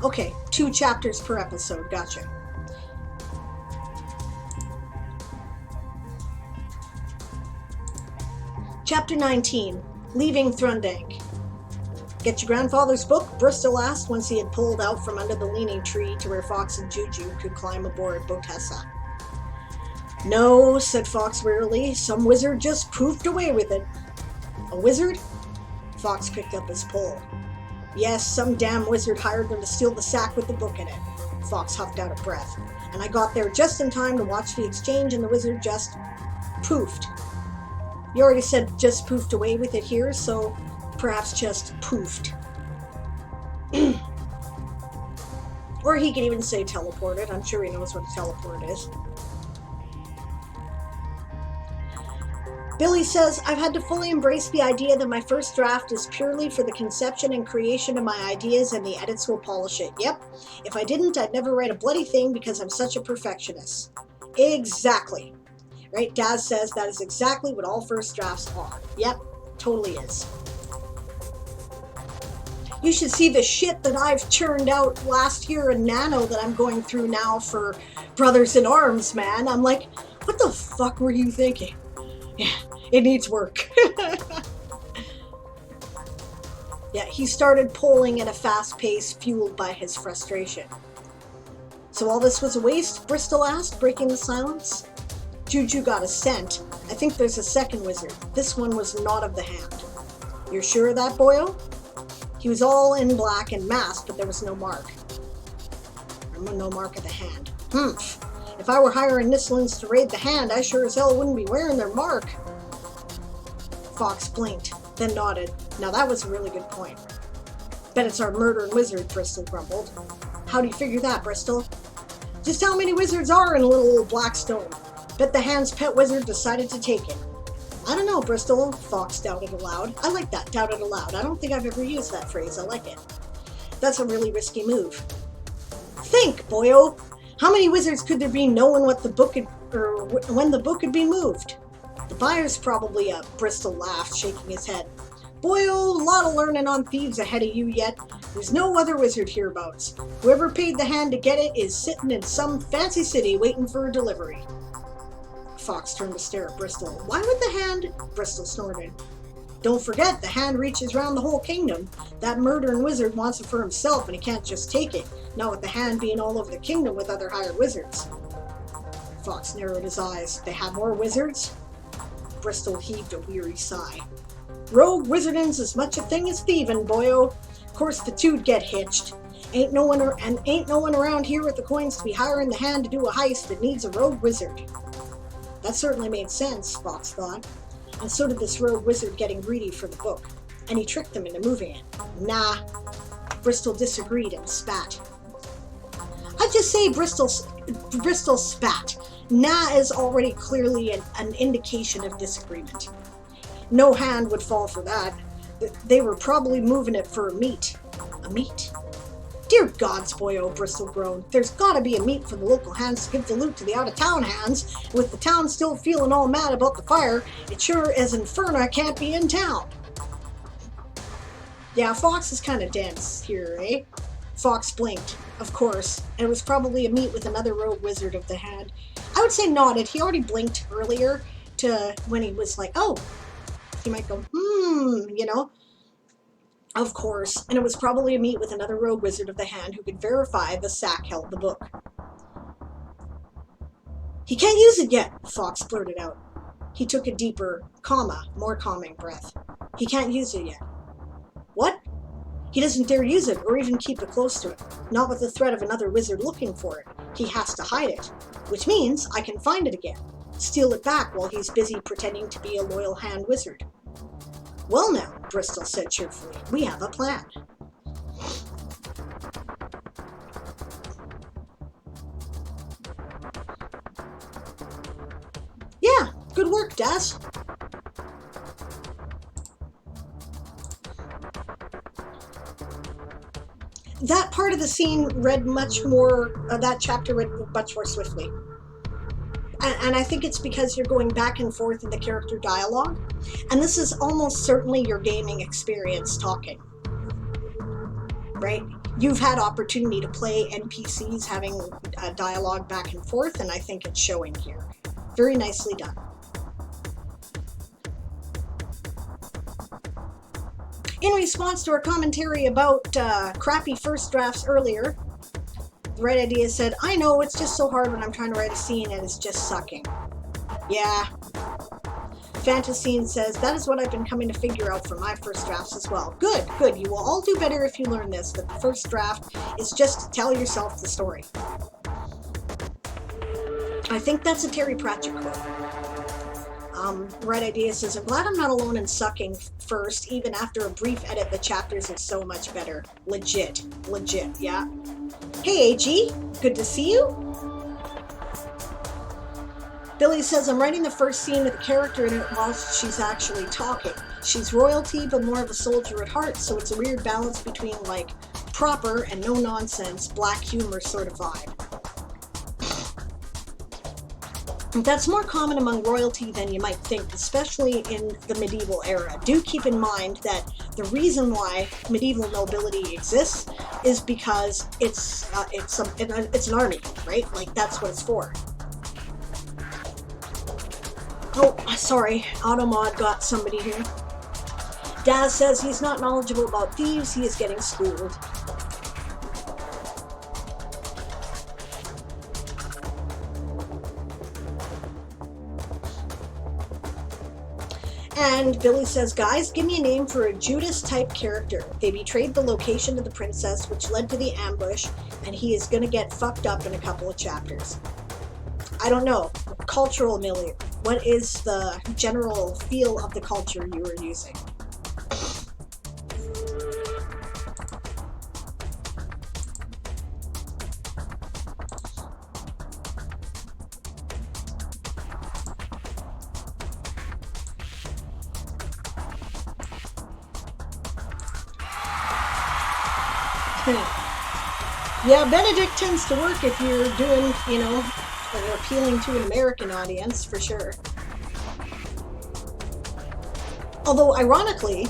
okay. 2 chapters per episode. Gotcha. Chapter 19. Leaving Throndag. Get your grandfather's book? Bristol asked once he had pulled out from under the leaning tree to where Fox and Juju could climb aboard Botessa. No, said Fox wearily. Some wizard just poofed away with it. A wizard? Fox picked up his pole. Yes, some damn wizard hired them to steal the sack with the book in it. Fox huffed out a breath. And I got there just in time to watch the exchange, and the wizard just poofed. You already said just poofed away with it here, so perhaps just poofed. Or he could even say teleported. I'm sure he knows what a teleport is. Billy says, I've had to fully embrace the idea that my first draft is purely for the conception and creation of my ideas, and the edits will polish it. Yep. If I didn't, I'd never write a bloody thing because I'm such a perfectionist. Exactly. Right? Daz says that is exactly what all first drafts are. Yep. Totally is. You should see the shit that I've churned out last year in Nano that I'm going through now for Brothers in Arms, man. I'm like, what the fuck were you thinking? Yeah, it needs work. Yeah, he started polling at a fast pace, fueled by his frustration. So all this was a waste? Bristol asked, breaking the silence. Juju got a scent. I think there's a second wizard. This one was not of the hand. You're sure of that, boyo? He was all in black and masked, but there was no mark. No mark of the hand. Humph. If I were hiring Nisslins to raid the hand, I sure as hell wouldn't be wearing their mark. Fox blinked, then nodded. Now that was a really good point. Bet it's our murdering wizard, Bristol grumbled. How do you figure that, Bristol? Just how many wizards are in little old Blackstone? Bet the hand's pet wizard decided to take it. I don't know, Bristol, Fox doubted aloud. I like that, doubted aloud. I don't think I've ever used that phrase. I like it. That's a really risky move. Think, boyo. How many wizards could there be knowing what the book when the book had been moved? The buyer's probably up, Bristol laughed, shaking his head. Boyo, a lot of learning on thieves ahead of you yet. There's no other wizard hereabouts. Whoever paid the hand to get it is sitting in some fancy city waiting for a delivery. Fox turned to stare at Bristol. Why would the hand... Bristol snorted. Don't forget, the hand reaches round the whole kingdom. That murdering wizard wants it for himself, and he can't just take it. Not with the hand being all over the kingdom with other hired wizards. Fox narrowed his eyes. They have more wizards? Bristol heaved a weary sigh. Rogue wizarding's as much a thing as thieving, boyo. Of course the two'd get hitched. Ain't no one around here with the coins to be hiring the hand to do a heist that needs a rogue wizard. That certainly made sense, Fox thought. And so did this rogue wizard getting greedy for the book. And he tricked them into moving it. Nah. Bristol disagreed and spat. I'd just say Bristol spat. Nah is already clearly an indication of disagreement. No hand would fall for that. They were probably moving it for a meet. A meet? Dear gods, boyo, Bristol groaned. There's gotta be a meet for the local hands to give the loot to the out-of-town hands. With the town still feeling all mad about the fire, it sure as Inferna can't be in town. Yeah, Fox is kind of dense here, eh? Fox blinked, of course, and it was probably a meet with another rogue wizard of the hand. I would say nodded. He already blinked earlier to when he was like, oh. He might go, you know. Of course, and it was probably a meet with another rogue wizard of the hand who could verify the sack held the book. He can't use it yet, Fox blurted out. He took a deeper, more calming breath. He can't use it yet. What? He doesn't dare use it or even keep it close to him. Not with the threat of another wizard looking for it. He has to hide it, which means I can find it again. Steal it back while he's busy pretending to be a loyal hand wizard. Well now, Bristol said cheerfully, we have a plan. Yeah, good work, Daz. That part of the scene read much more, that chapter read much more swiftly. And I think it's because you're going back and forth in the character dialogue. And this is almost certainly your gaming experience talking. Right? You've had opportunity to play NPCs having a dialogue back and forth, and I think it's showing here. Very nicely done. In response to our commentary about crappy first drafts earlier, The Right Idea said, I know, it's just so hard when I'm trying to write a scene and it's just sucking. Yeah. Fantasine says, that is what I've been coming to figure out for my first drafts as well. Good, good. You will all do better if you learn this, that the first draft is just to tell yourself the story. I think that's a Terry Pratchett quote. Right Idea says, I'm glad I'm not alone in sucking first. Even after a brief edit, the chapters are so much better. Legit, yeah. Hey, AG, good to see you. Billy says, I'm writing the first scene with a character in it while she's actually talking. She's royalty, but more of a soldier at heart, so it's a weird balance between, like, proper and no-nonsense black humor sort of vibe. That's more common among royalty than you might think, especially in the medieval era. Do keep in mind that the reason why medieval nobility exists is because it's an army, right? Like, that's what it's for. Oh, sorry, Automod got somebody here. Daz says he's not knowledgeable about thieves, he is getting schooled. And Billy says, guys, give me a name for a Judas-type character. They betrayed the location of the princess, which led to the ambush, and he is going to get fucked up in a couple of chapters. I don't know. Cultural milieu. What is the general feel of the culture you were using? Yeah, Benedict tends to work if you're doing, you know, you're appealing to an American audience, for sure. Although, ironically,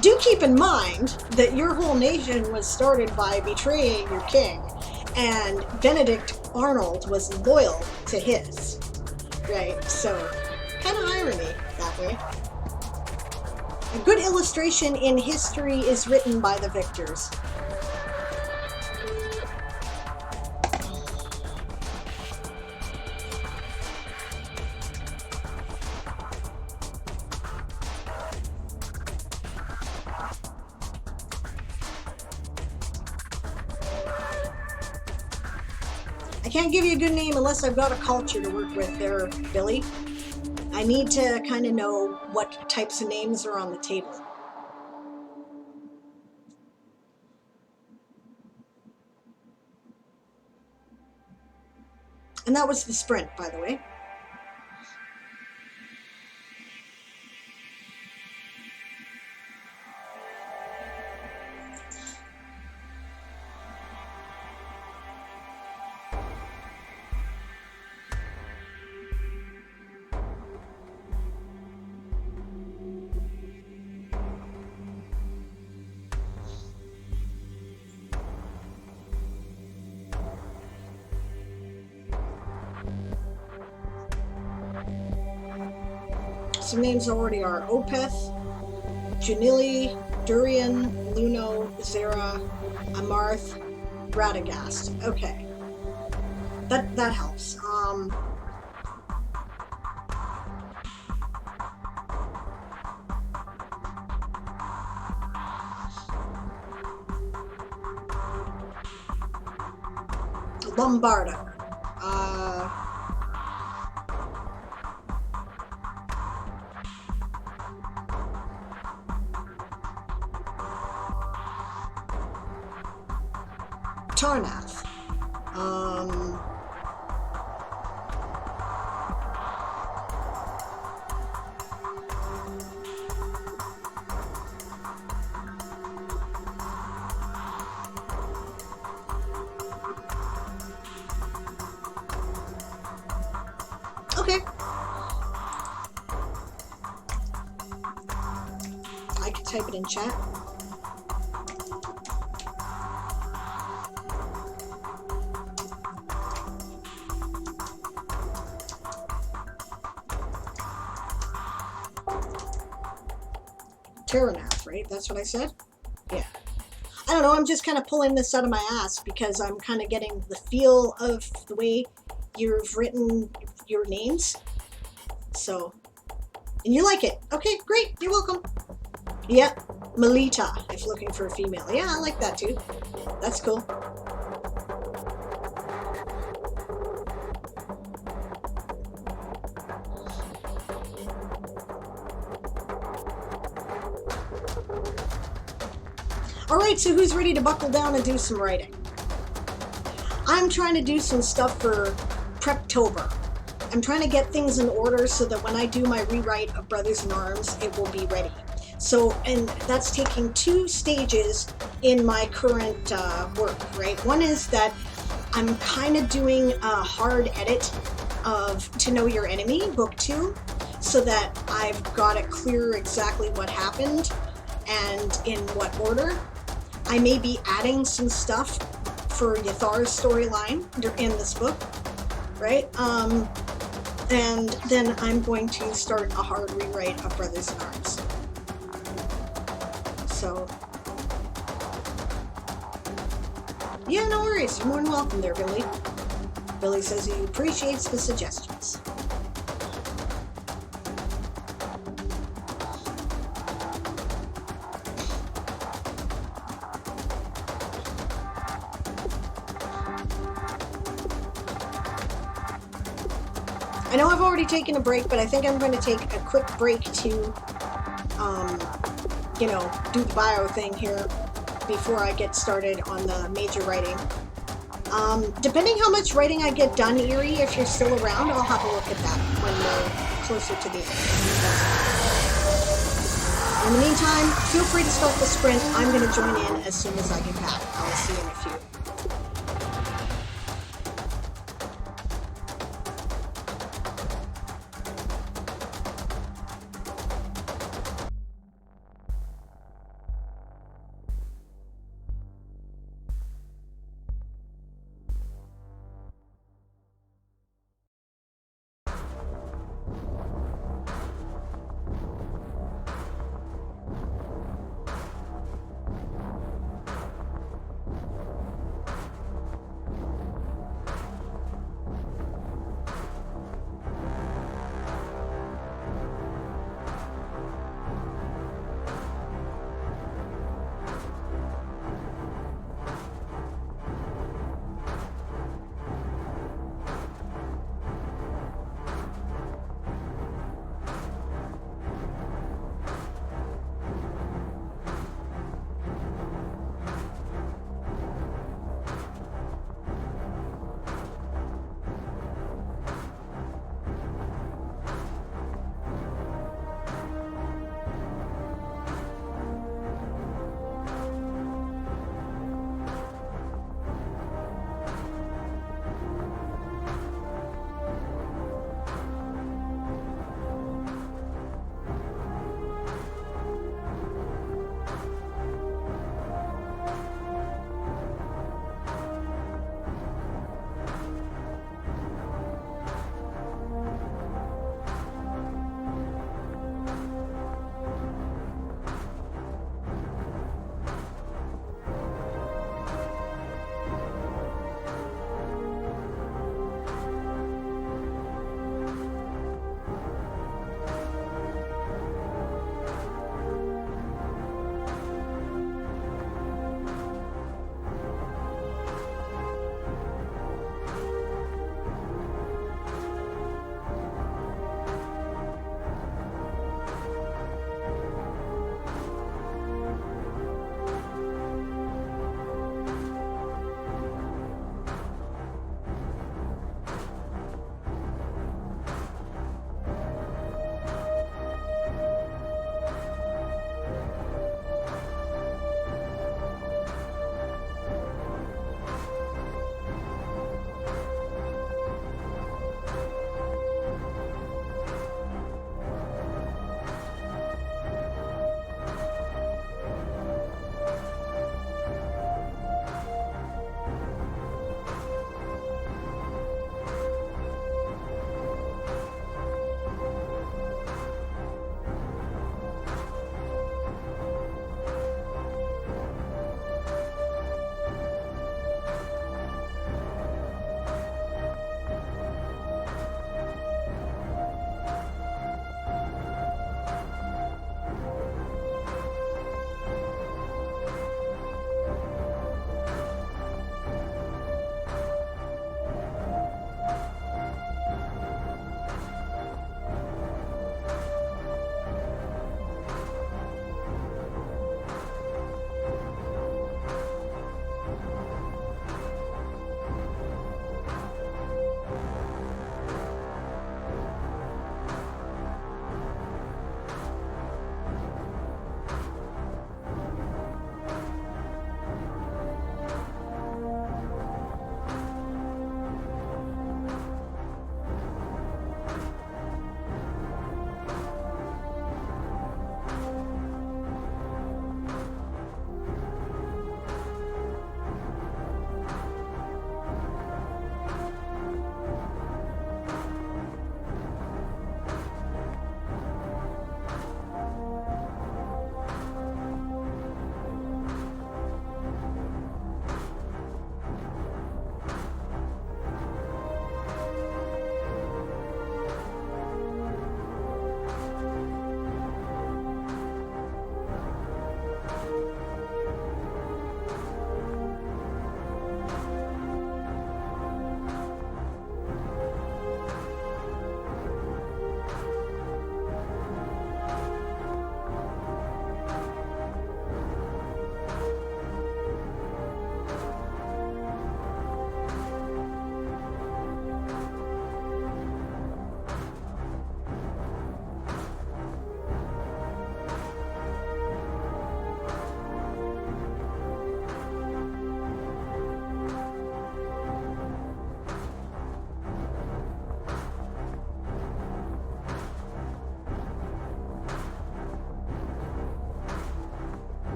do keep in mind that your whole nation was started by betraying your king, and Benedict Arnold was loyal to his, right? So, kind of irony that way. A good illustration in history is written by the victors. I can't give you a good name unless I've got a culture to work with there, Billy. I need to kind of know what types of names are on the table. And that was the sprint, by the way. Some names already are Opeth, Junili, Durian, Luno, Zera, Amarth, Radagast. Okay. That helps. Lombardo. Tarnath. Okay. I can type it in chat. fair enough, right? That's what I said? Yeah. I don't know, I'm just kind of pulling this out of my ass because I'm kind of getting the feel of the way you've written your names. So, and you like it. Okay, great, you're welcome. Yeah, Melita, if looking for a female. Yeah, I like that too. That's cool. Alright, so who's ready to buckle down and do some writing? I'm trying to do some stuff for Preptober. I'm trying to get things in order so that when I do my rewrite of Brothers in Arms, it will be ready. So, and that's taking 2 stages in my current work, right? One is that I'm kind of doing a hard edit of To Know Your Enemy, Book 2, so that I've got it clear exactly what happened and in what order. I may be adding some stuff for Yathar's storyline in this book, right? And then I'm going to start a hard rewrite of Brothers in Arms. So, yeah, no worries. You're more than welcome there, Billy. Billy says he appreciates the suggestions. I know I've already taken a break, but I think I'm going to take a quick break to, you know, do the bio thing here before I get started on the major writing. Depending how much writing I get done, Erie, if you're still around, I'll have a look at that when we're closer to the end. In the meantime, feel free to start the sprint. I'm going to join in as soon as I get back. I'll see you in a few.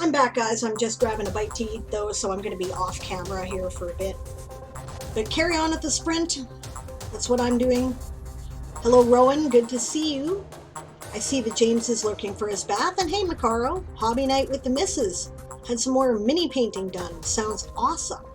I'm back, guys. I'm just grabbing a bite to eat, though, so I'm going to be off camera here for a bit. But carry on at the sprint. That's what I'm doing. Hello, Rowan. Good to see you. I see that James is lurking for his bath. And hey, Macaro. Hobby night with the missus. Had some more mini painting done. Sounds awesome.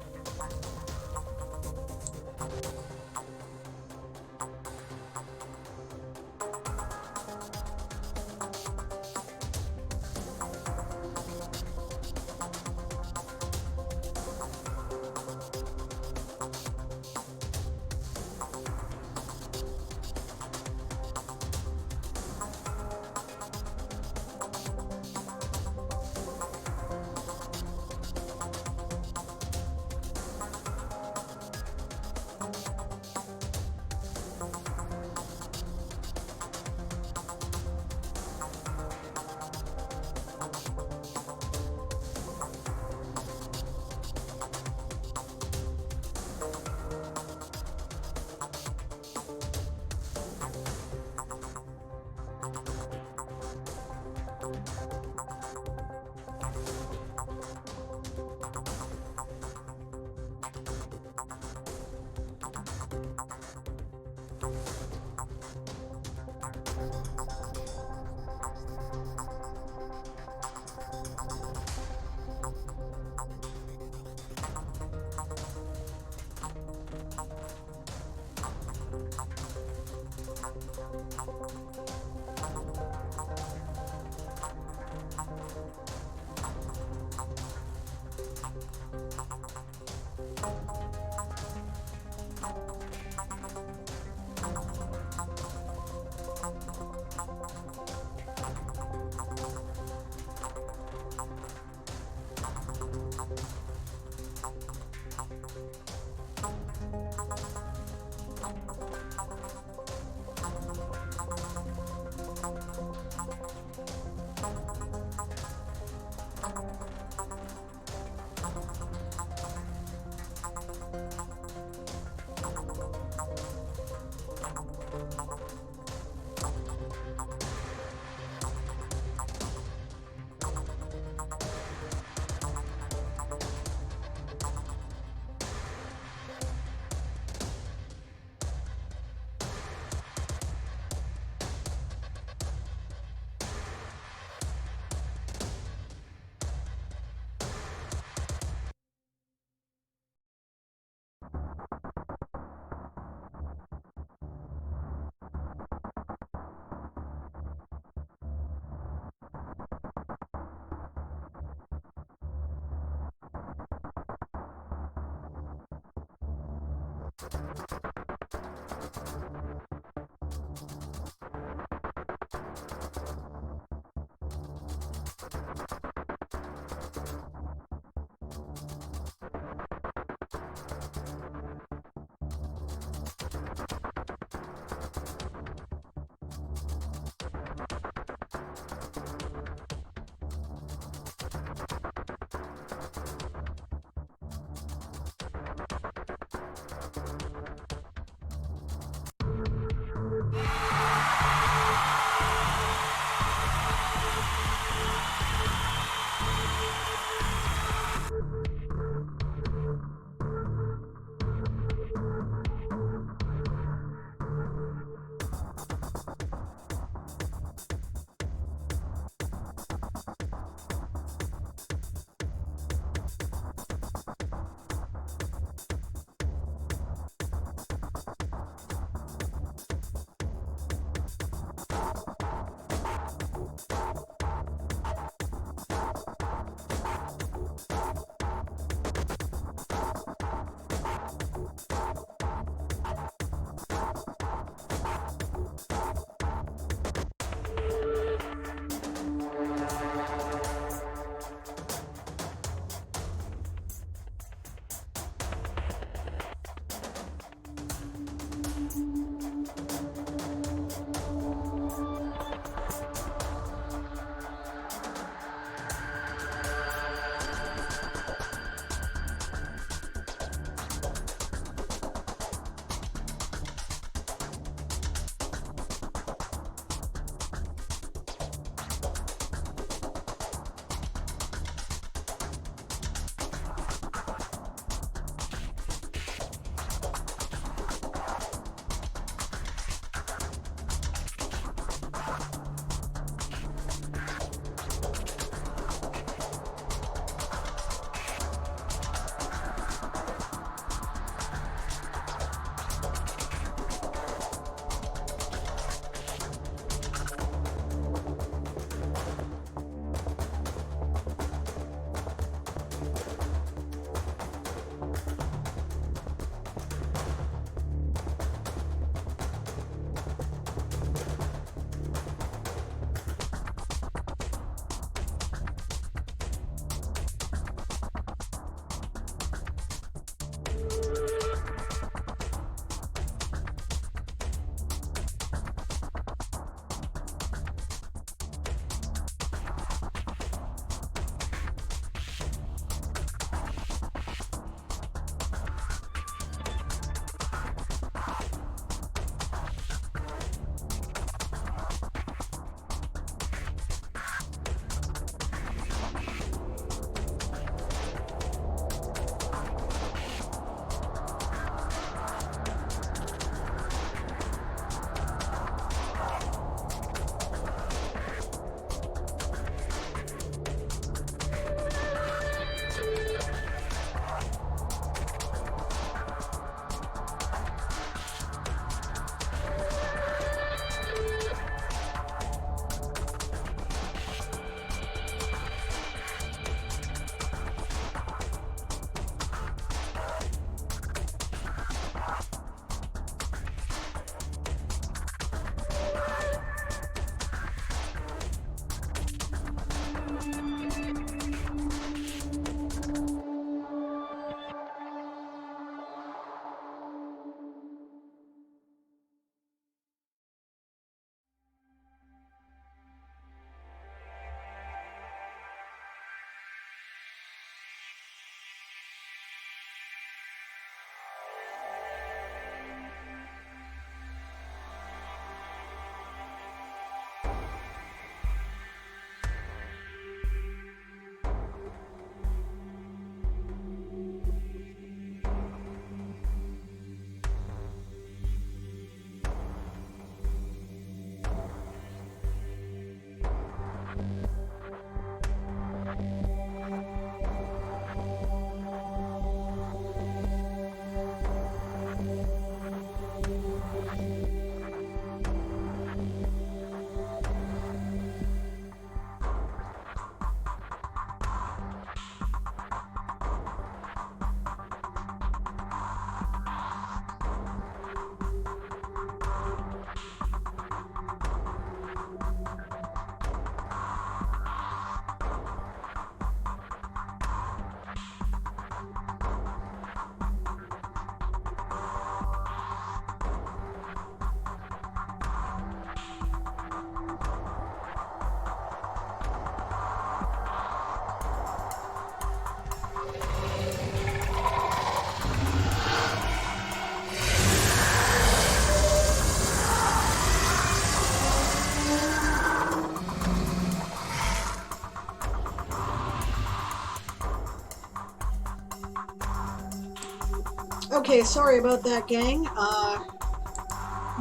Okay, sorry about that, gang.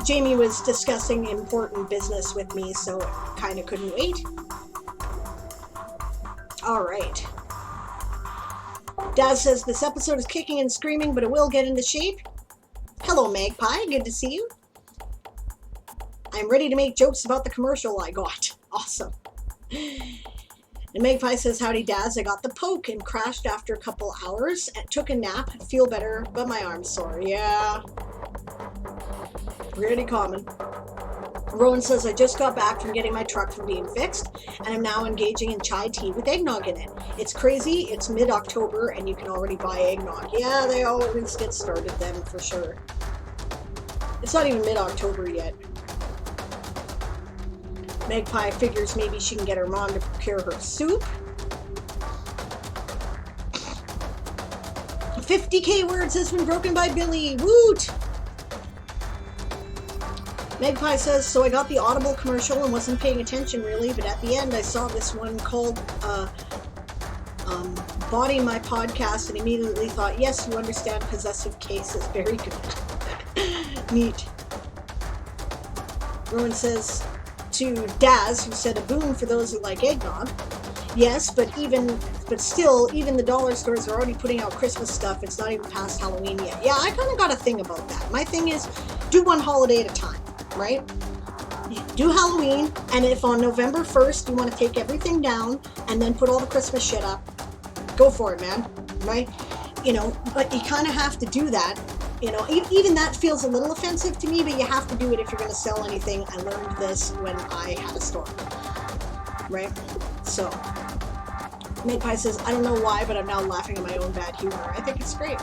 Jamie was discussing important business with me, so it kind of couldn't wait. All right. Daz says this episode is kicking and screaming, but it will get into shape. Hello, Magpie. Good to see you. I'm ready to make jokes about the commercial I got. Awesome. And Magpie says, howdy, Daz. I got the poke and crashed after a couple hours and took a nap. Feel better, but my arm's sore. Yeah. Pretty common. Rowan says, I just got back from getting my truck from being fixed, and I'm now engaging in chai tea with eggnog in it. It's crazy. It's mid-October, and you can already buy eggnog. Yeah, they always get started then, for sure. It's not even mid-October yet. Magpie figures maybe she can get her mom to procure her soup. 50k words has been broken by Billy. Woot! Magpie says, so I got the Audible commercial and wasn't paying attention really, but at the end I saw this one called Body My Podcast and immediately thought, yes, you understand possessive cases. Very good. Neat. Rowan says to Daz, who said a boon for those who like eggnog. Yes, but still, even the dollar stores are already putting out Christmas stuff. It's not even past Halloween yet. Yeah, I kind of got a thing about that. My thing is, do one holiday at a time. Right? Do Halloween, and if on November 1st you want to take everything down and then put all the Christmas shit up, go for it, man. Right? You know, but you kind of have to do that. You know, even that feels a little offensive to me, but you have to do it if you're going to sell anything. I learned this when I had a store. Right? So, Magpie says, I don't know why, but I'm now laughing at my own bad humor. I think it's great.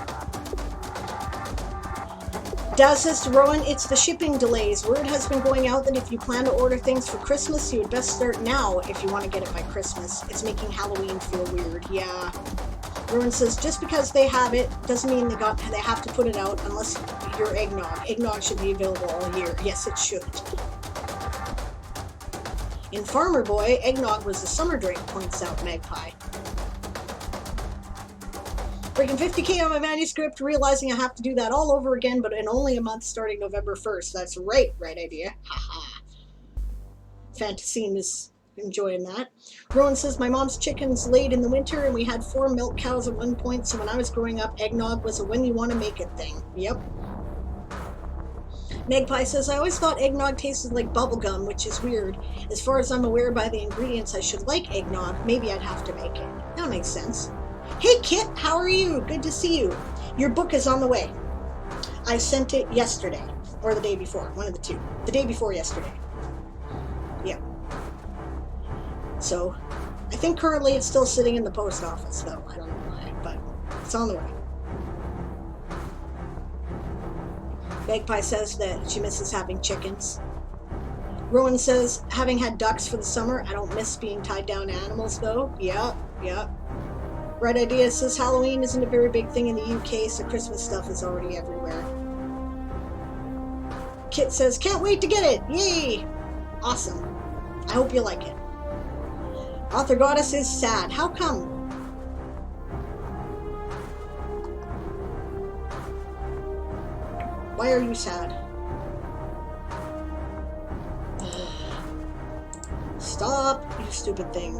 Daz says to Rowan, it's the shipping delays. Word has been going out that if you plan to order things for Christmas, you would best start now if you want to get it by Christmas. It's making Halloween feel weird. Yeah. Rowan says, just because they have it doesn't mean they have to put it out unless you're eggnog. Eggnog should be available all year. Yes, it should. In Farmer Boy, eggnog was the summer drink, points out Magpie. Breaking 50k on my manuscript, realizing I have to do that all over again, but in only a month starting November 1st. That's right idea. Haha. Fantasine is enjoying that. Rowan says, my mom's chickens laid in the winter and we had 4 milk cows at one point, so when I was growing up, eggnog was a when you want to make it thing. Yep. Magpie says, I always thought eggnog tasted like bubblegum, which is weird. As far as I'm aware by the ingredients, I should like eggnog. Maybe I'd have to make it. That makes sense. Hey Kit, how are you? Good to see you. Your book is on the way. I sent it yesterday, or the day before, one of the two. The day before yesterday. Yeah. So, I think currently it's still sitting in the post office, though. I don't know why, but it's on the way. Magpie says that she misses having chickens. Rowan says, having had ducks for the summer, I don't miss being tied down to animals, though. Yeah. Right Idea says Halloween isn't a very big thing in the UK, so Christmas stuff is already everywhere. Kit says, can't wait to get it! Yay! Awesome. I hope you like it. Author Goddess is sad. How come? Why are you sad? Stop, you stupid thing.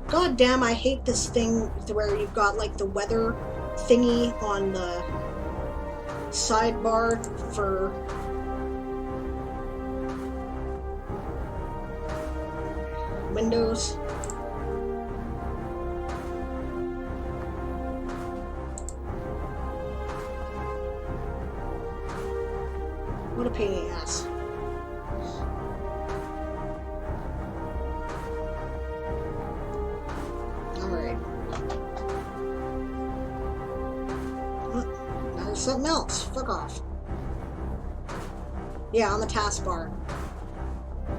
God damn, I hate this thing where you've got like the weather thingy on the sidebar for Windows. What a pain in the ass. Something else. Fuck off. Yeah, on the taskbar.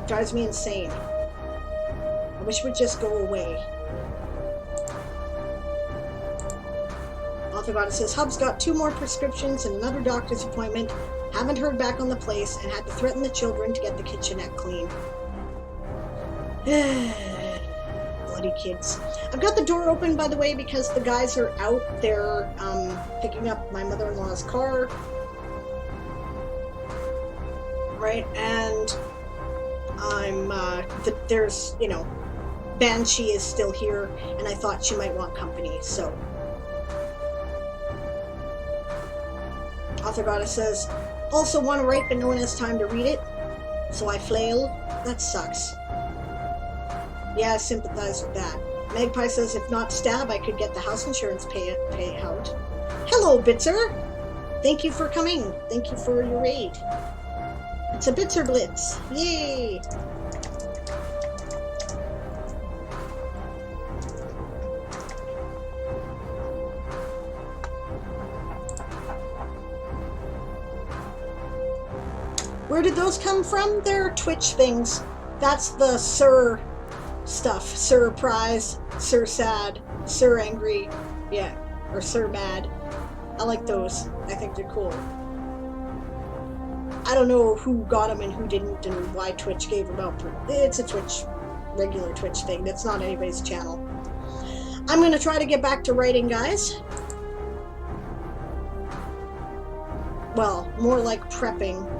Drives me insane. I wish it would just go away. Author Goddess says, Hub's got 2 more prescriptions and another doctor's appointment. Haven't heard back on the place and had to threaten the children to get the kitchenette clean. Bloody uppity kids. I've got the door open, by the way, because the guys are out there picking up my mother-in-law's car. Right, and there's, you know, Banshee is still here, and I thought she might want company, so. Author Goddess says, also want to write, but no one has time to read it, so I flail. That sucks. Yeah, I sympathize with that. Magpie says, if not stab, I could get the house insurance payout. Hello, Bitzer! Thank you for coming. Thank you for your raid. It's a Bitzer Blitz. Yay! Where did those come from? They're Twitch things. That's the Sir stuff. Sir Prize, Sir Sad, Sir Angry, yeah, or Sir Mad. I like those. I think they're cool. I don't know who got them and who didn't and why Twitch gave them out, but it's a regular Twitch thing. That's not anybody's channel. I'm going to try to get back to writing, guys. Well, more like prepping.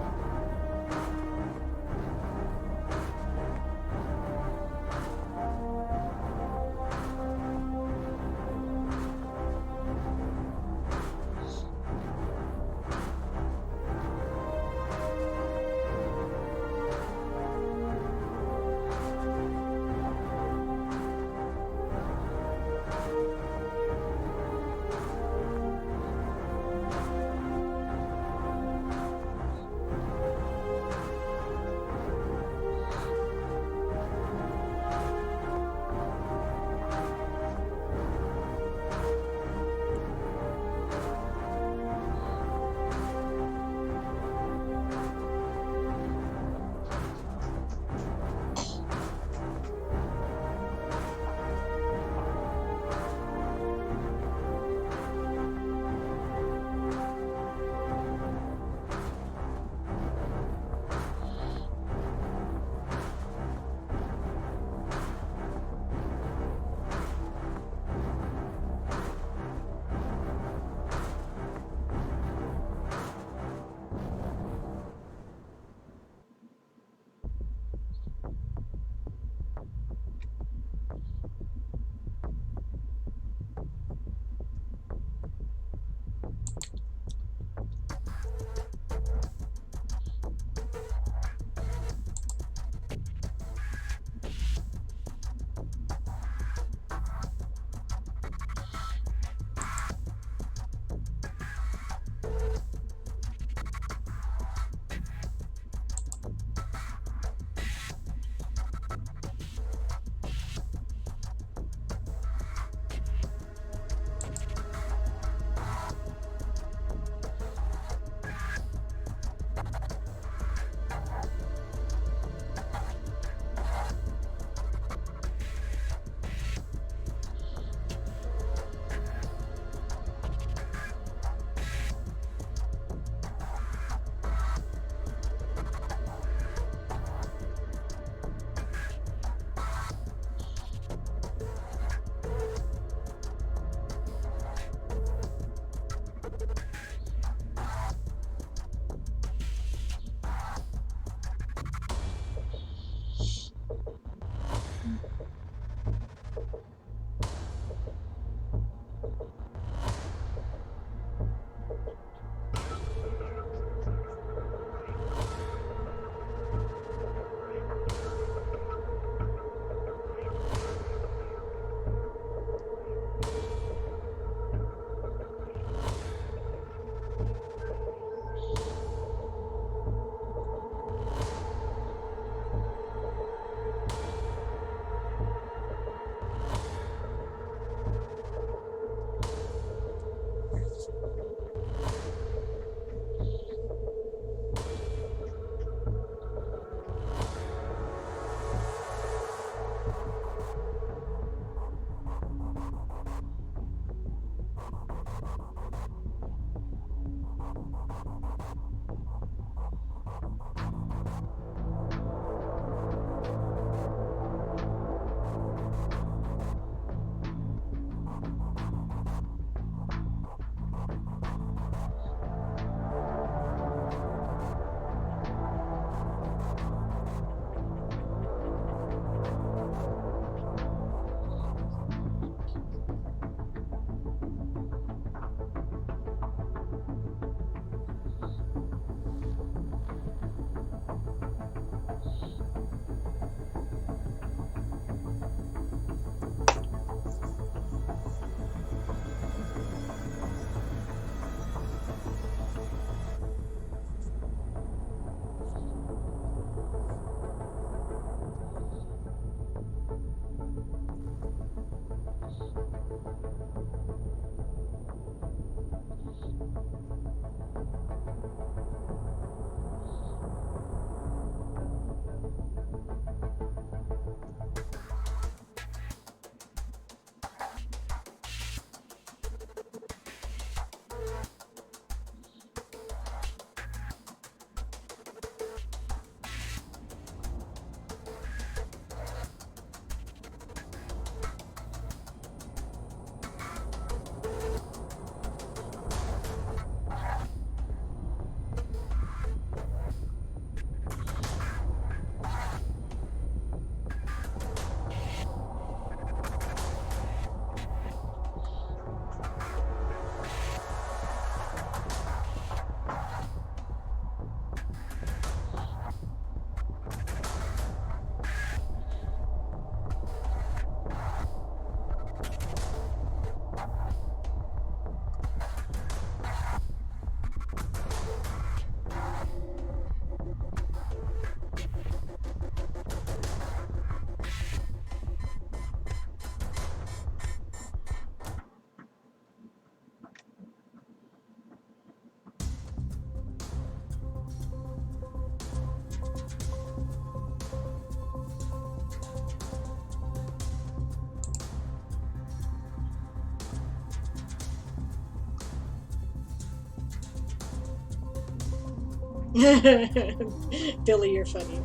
Billy, you're funny.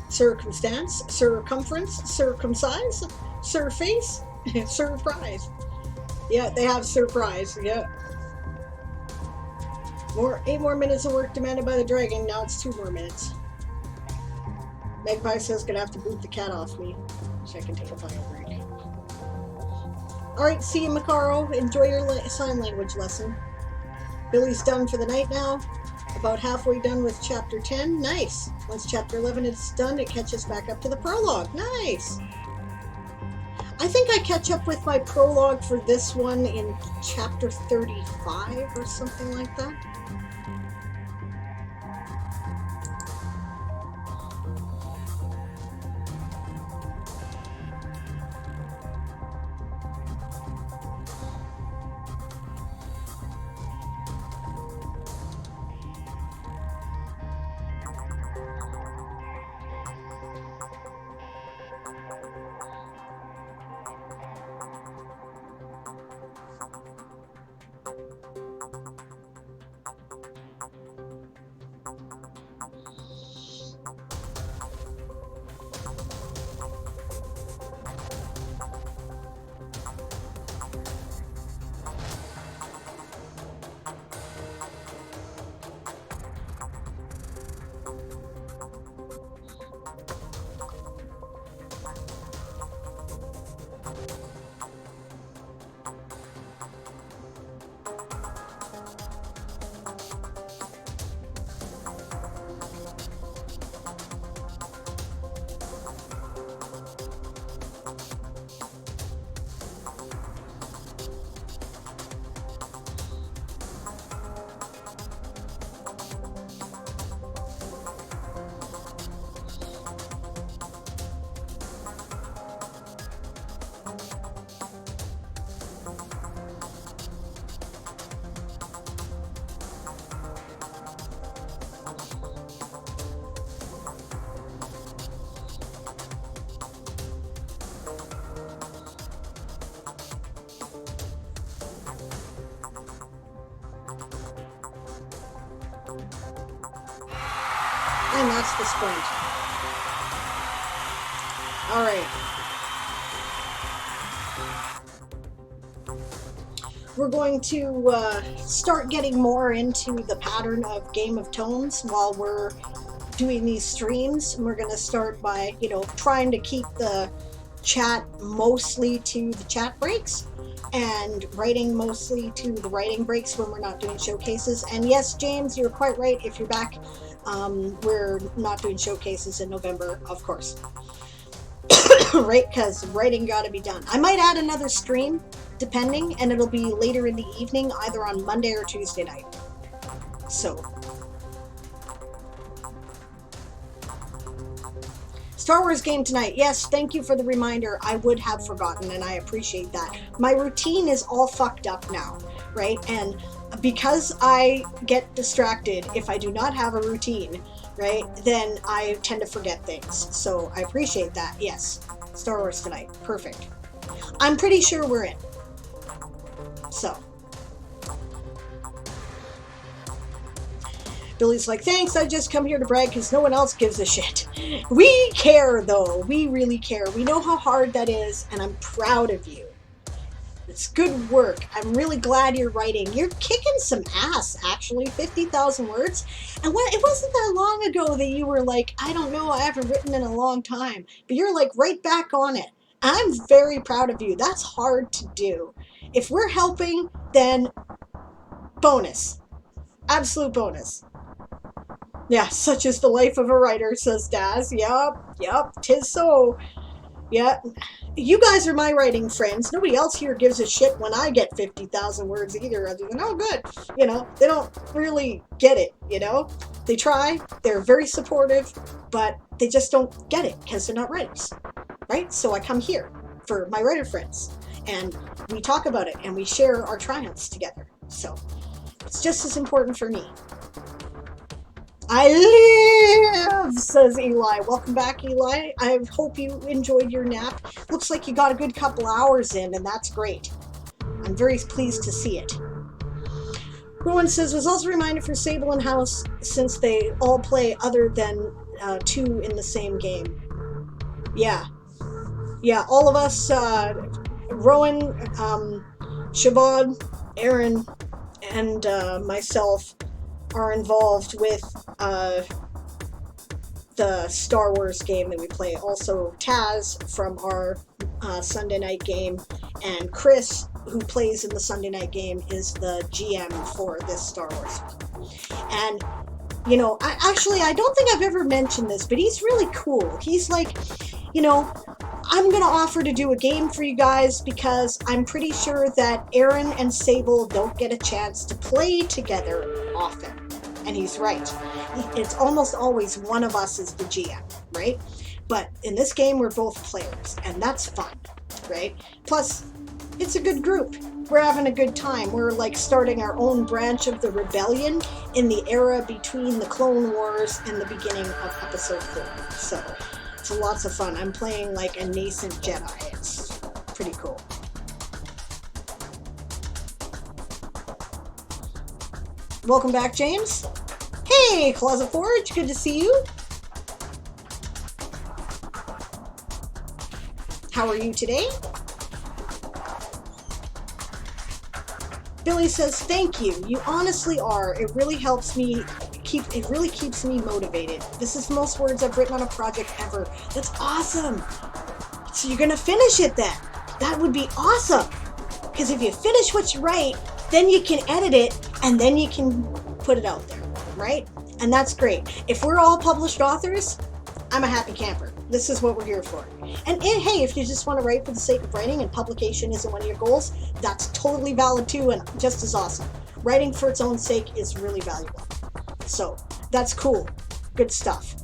Circumstance, circumference, circumcise, surface, surprise. Yeah, they have surprise. Yeah. 8 more minutes of work demanded by the dragon. Now it's 2 more minutes. Magpie says gonna have to boot the cat off me so I can take a final break. Alright, see you, Macaro. Enjoy your sign language lesson. Billy's done for the night now. About halfway done with chapter 10. Nice. Once chapter 11 is done, it catches back up to the prologue. Nice. I think I catch up with my prologue for this one in chapter 35 or something like that. And that's the sprint. All right. We're going to start getting more into the pattern of Game of Tones while we're doing these streams. And we're going to start by, trying to keep the chat mostly to the chat breaks and writing mostly to the writing breaks when we're not doing showcases. And yes, James, you're quite right. If you're back, we're not doing showcases in November, of course. Right, because writing got to be done. I might add another stream, depending, and it'll be later in the evening, either on Monday or Tuesday night. So, Star Wars game tonight. Yes, thank you for the reminder. I would have forgotten, and I appreciate that. My routine is all fucked up now, right? And because I get distracted if I do not have a routine, right, then I tend to forget things. So I appreciate that. Yes, Star Wars tonight. Perfect. I'm pretty sure we're in. So. Billy's like, thanks, I just come here to brag because no one else gives a shit. We care, though. We really care. We know how hard that is, and I'm proud of you. It's good work. I'm really glad you're writing. You're kicking some ass, actually. 50,000 words. And it wasn't that long ago that you were like, I don't know, I haven't written in a long time. But you're like right back on it. I'm very proud of you. That's hard to do. If we're helping, then bonus. Absolute bonus. Yeah, such is the life of a writer, says Daz. Yep, 'tis so. Yeah, you guys are my writing friends. Nobody else here gives a shit when I get 50,000 words either, other than, oh, good. They don't really get it, They try, they're very supportive, but they just don't get it because they're not writers, right? So I come here for my writer friends, and we talk about it, and we share our triumphs together. So it's just as important for me. I live, says Eli. Welcome back, Eli. I hope you enjoyed your nap. Looks like you got a good couple hours in, and that's great. I'm very pleased to see it. Rowan says, was also reminded for Sable and House since they all play other than 2 in the same game. Yeah. Yeah, all of us, Rowan, Shabad, Aaron, and myself are involved with the Star Wars game that we play. Also, Taz from our Sunday night game, and Chris, who plays in the Sunday night game, is the GM for this Star Wars one. And, you know, I don't think I've ever mentioned this, but he's really cool. He's like, you know, I'm going to offer to do a game for you guys because I'm pretty sure that Aaron and Sable don't get a chance to play together often. And he's right. It's almost always one of us is the GM, right? But in this game, we're both players, and that's fun, right? Plus, it's a good group. We're having a good time. We're like starting our own branch of the rebellion in the era between the Clone Wars and the beginning of Episode 4. So it's lots of fun. I'm playing like a nascent Jedi. It's pretty cool. Welcome back, James. Hey, Closet Forge, good to see you. How are you today? Billy says, thank you. You honestly are. It really helps me it really keeps me motivated. This is the most words I've written on a project ever. That's awesome. So you're gonna finish it then. That would be awesome. Because if you finish what you write, then you can edit it and then you can put it out there, right? And that's great. If we're all published authors, I'm a happy camper. This is what we're here for. And hey, if you just want to write for the sake of writing and publication isn't one of your goals, that's totally valid too and just as awesome. Writing for its own sake is really valuable. So that's cool. Good stuff.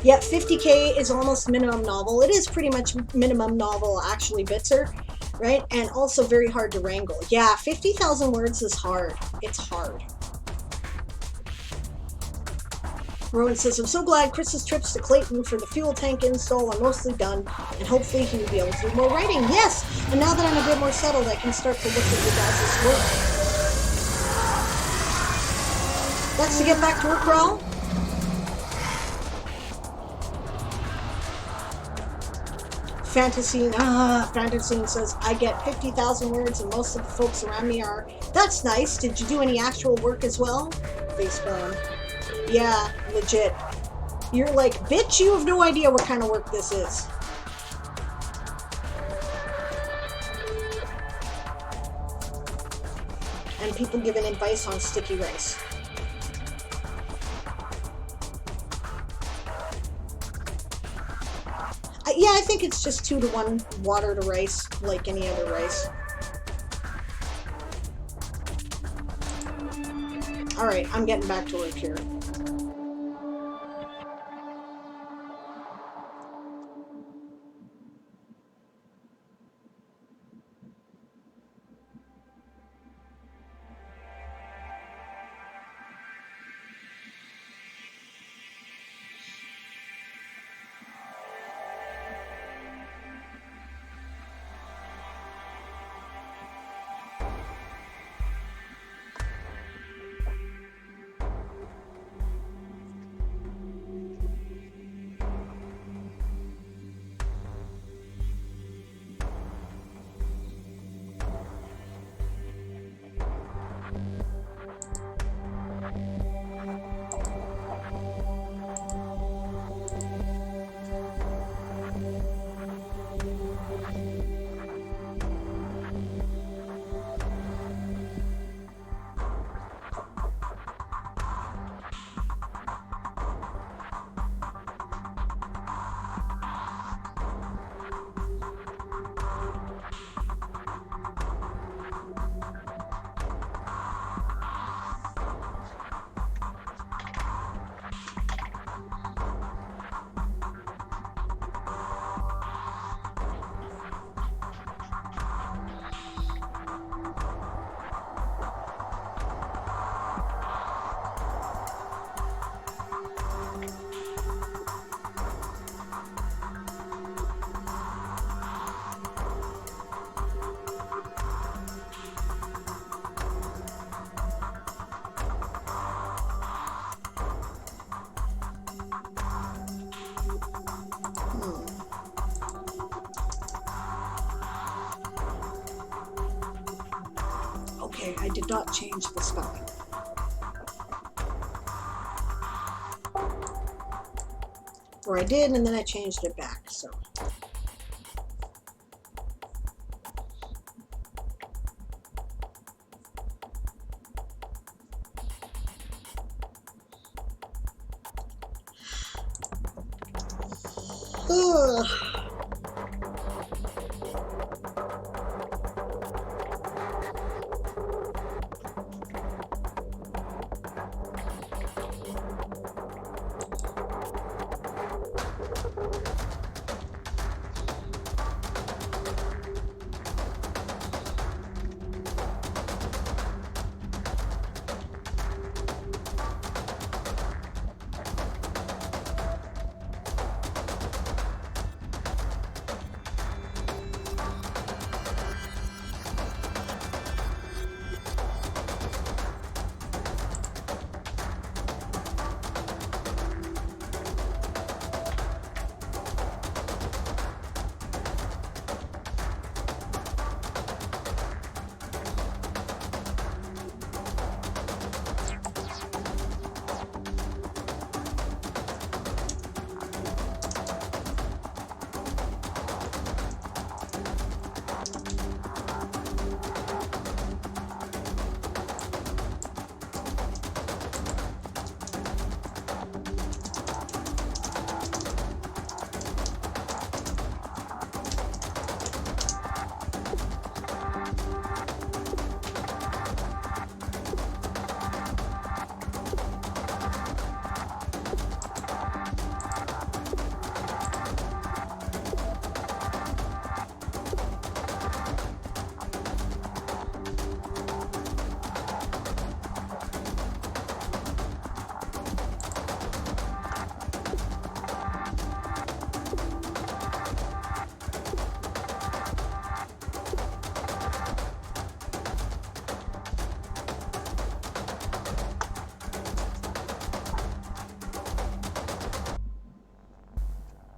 Yeah, 50K is almost minimum novel. It is pretty much minimum novel, actually, Bitzer, right? And also very hard to wrangle. Yeah, 50,000 words is hard. It's hard. Rowan says, I'm so glad Chris's trips to Clayton for the fuel tank install are mostly done, and hopefully he will be able to do more writing. Yes! And now that I'm a bit more settled, I can start to look at your guys' work. That's to get back to work, Raul? Fantasine says, I get 50,000 words and most of the folks around me are. That's nice. Did you do any actual work as well? Facepalm. Yeah, legit. You're like, bitch, you have no idea what kind of work this is. And people giving advice on sticky rice. Yeah, I think it's just 2-to-1 water to rice, like any other rice. Alright, I'm getting back to work here. I did not change the spelling. Or I did, and then I changed it back, so. Ugh.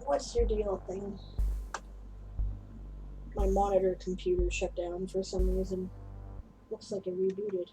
What's your deal thing? My monitor computer shut down for some reason. Looks like it rebooted.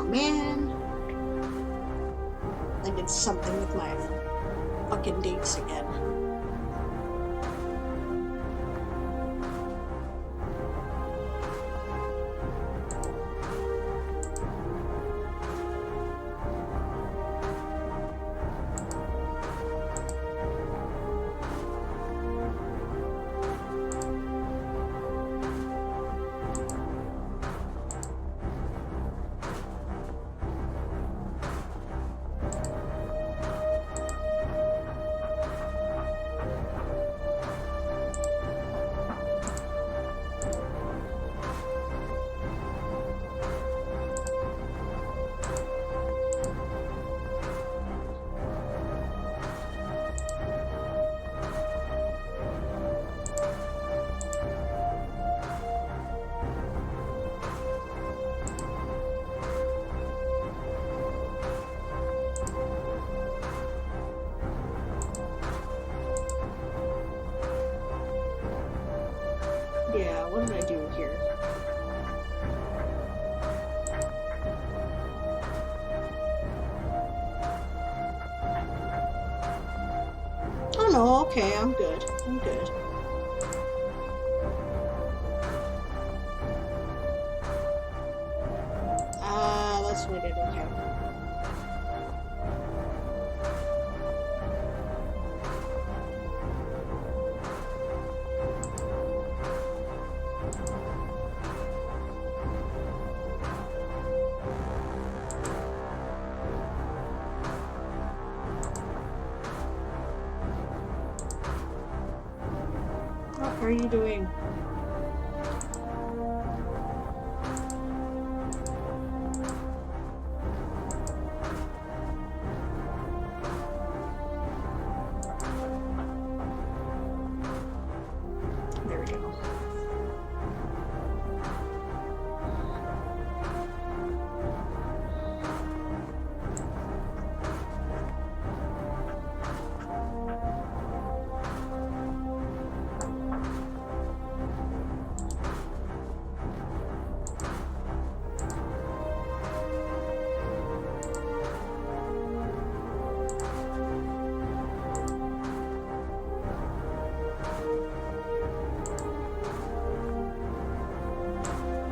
Man, I did something with my fucking dates again. okay, I'm good. I'm good. That's what we did, okay. How are you doing? There we go.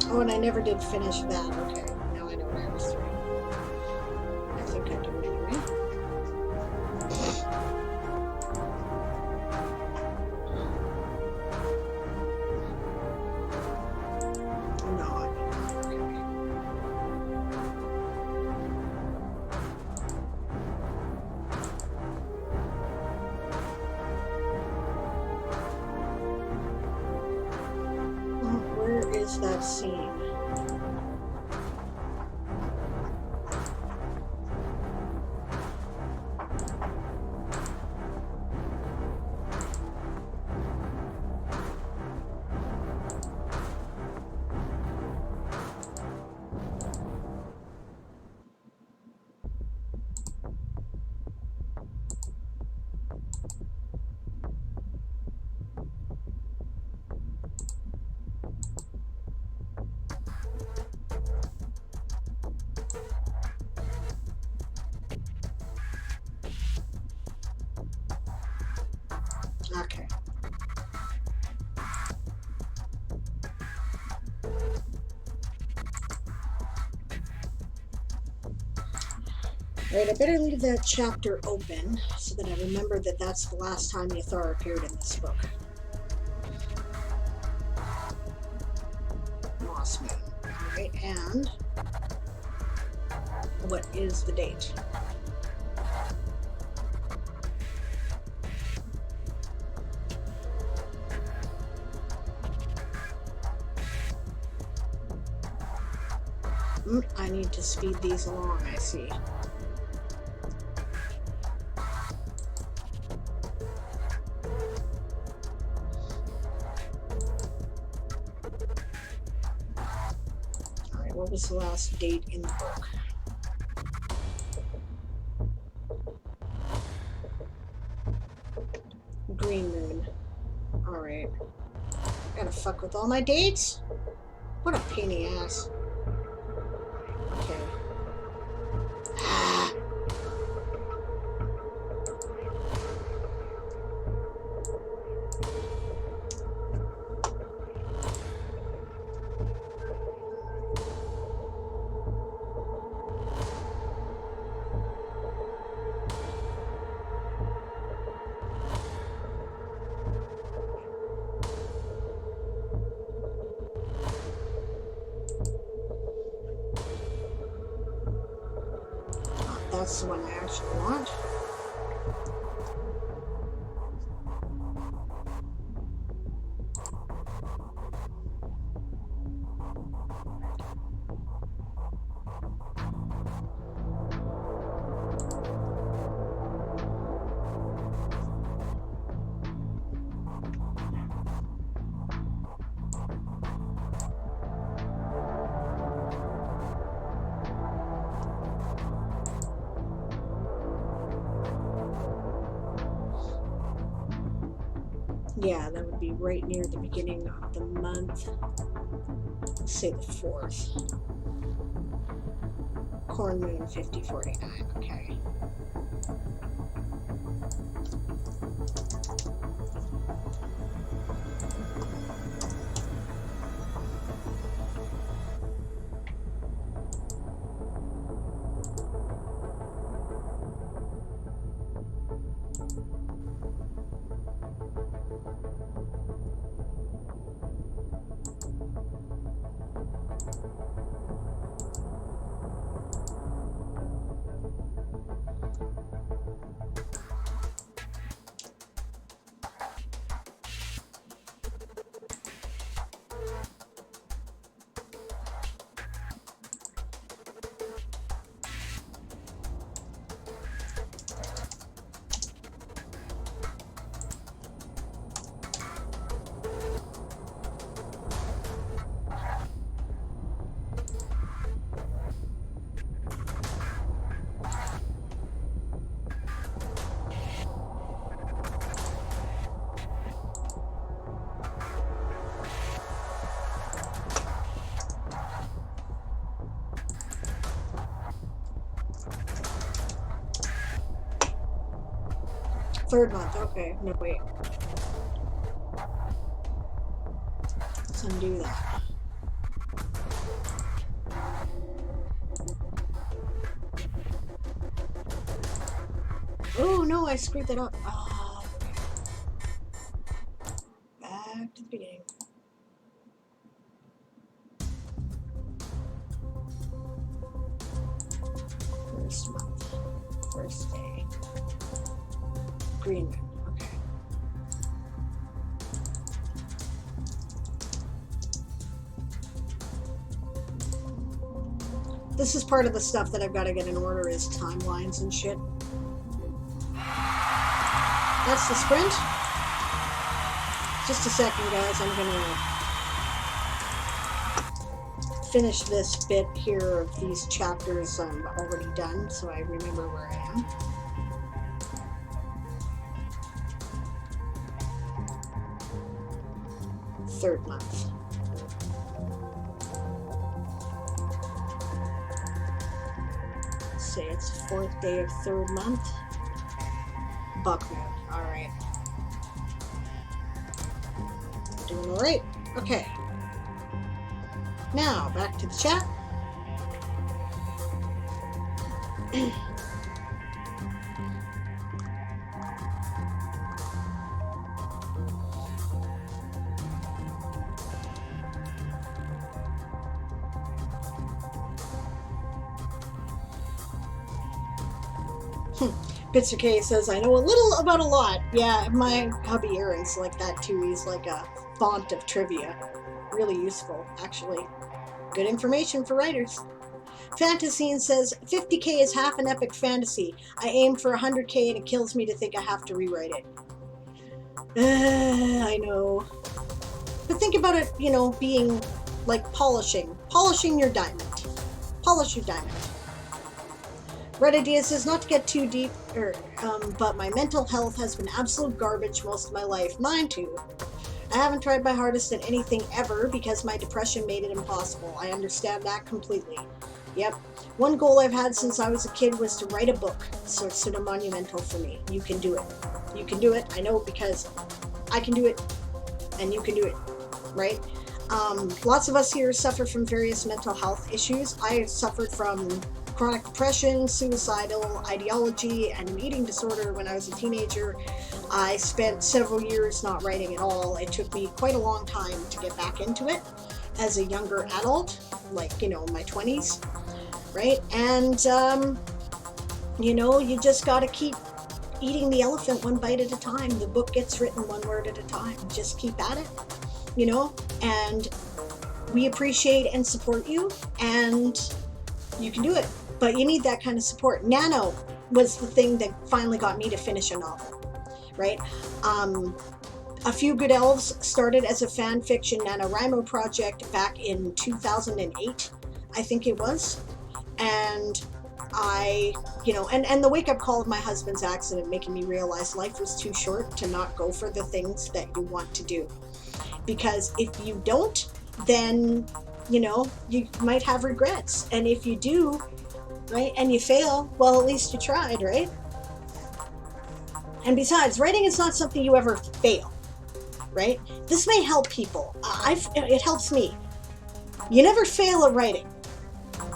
Oh, and I never did finish that. Okay, now I know what I was doing. I think I do anyway. No, I did not. Okay. Where is that scene? Okay. Right, I better leave that chapter open so that I remember that that's the last time Yathar appeared in this book. Moss Moon. Alright, and what is the date? I need to speed these along, I see. Alright, what was the last date in the book? Green Moon. Alright. Gotta fuck with all my dates? What a pain in the ass. Okay. That's the one I actually want. Yeah, that would be right near the beginning of the month. Let's say the 4th. Corn Moon 5049, okay. Third month, okay. No, wait. Let's undo that. Oh no, I screwed that up. Oh, okay. Back to the beginning. First month. First day. Green moon. Okay. This is part of the stuff that I've got to get in order is timelines and shit. That's the sprint. Just a second, guys. I'm gonna finish this bit here of these chapters I'm already done, so I remember where I am. Third month. Let's say it's fourth day of third month. Buckmoon. Alright. Doing alright. Okay. Now, back to the chat. Bitzer K says, I know a little about a lot. Yeah, my hubby Aaron's like that too. He's like a font of trivia. Really useful, actually. Good information for writers. Fantasine says, 50K is half an epic fantasy. I aim for 100K and it kills me to think I have to rewrite it. I know. But think about it, you know, being like polishing your diamond. Polish your diamond. Red Idea says, not to get too deep, but my mental health has been absolute garbage most of my life. Mine too. I haven't tried my hardest at anything ever because my depression made it impossible. I understand that completely. Yep. One goal I've had since I was a kid was to write a book. So it's sort of monumental for me. You can do it. You can do it. I know because I can do it and you can do it. Right? Lots of us here suffer from various mental health issues. I suffered from chronic depression, suicidal ideology, and an eating disorder when I was a teenager. I spent several years not writing at all. It took me quite a long time to get back into it as a younger adult, like, you know, my 20s, right? And, you know, you just got to keep eating the elephant one bite at a time. The book gets written one word at a time. Just keep at it, you know, and we appreciate and support you, and you can do it. But you need that kind of support. Nano was the thing that finally got me to finish a novel, right? A Few Goodelves started as a fan fiction NaNoWriMo project back in 2008, I think it was. And I, you know, and the wake-up call of my husband's accident making me realize life was too short to not go for the things that you want to do. Because if you don't, then, you know, you might have regrets. And if you do, right, and you fail, well, at least you tried, right? And besides, writing is not something you ever fail, right? This may help people. It helps me. You never fail at writing.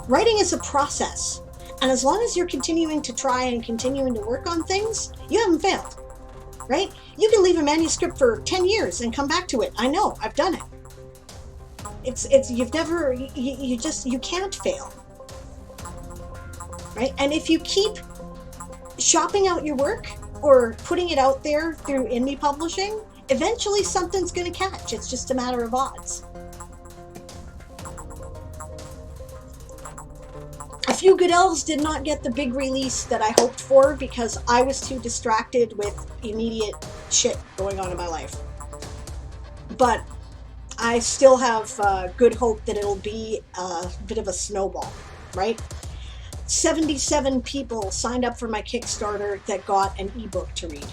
Writing is a process. And as long as you're continuing to try and continuing to work on things, you haven't failed, right? You can leave a manuscript for 10 years and come back to it. I know, I've done it. You've never, you can't fail. Right? And if you keep shopping out your work or putting it out there through indie publishing, eventually something's going to catch. It's just a matter of odds. A Few Goodelves did not get the big release that I hoped for because I was too distracted with immediate shit going on in my life. But I still have good hope that it'll be a bit of a snowball, right? 77 people signed up for my Kickstarter that got an ebook to read.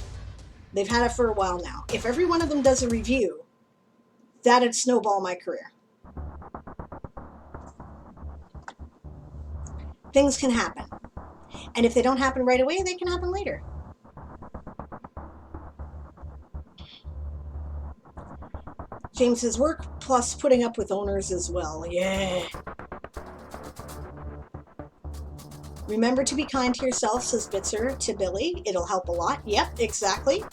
They've had it for a while now. If every one of them does a review, that'd snowball my career. Things can happen. And if they don't happen right away, they can happen later. James says, work plus putting up with owners as well. Yeah. Remember to be kind to yourself, says Bitzer to Billy. It'll help a lot. Yep, exactly.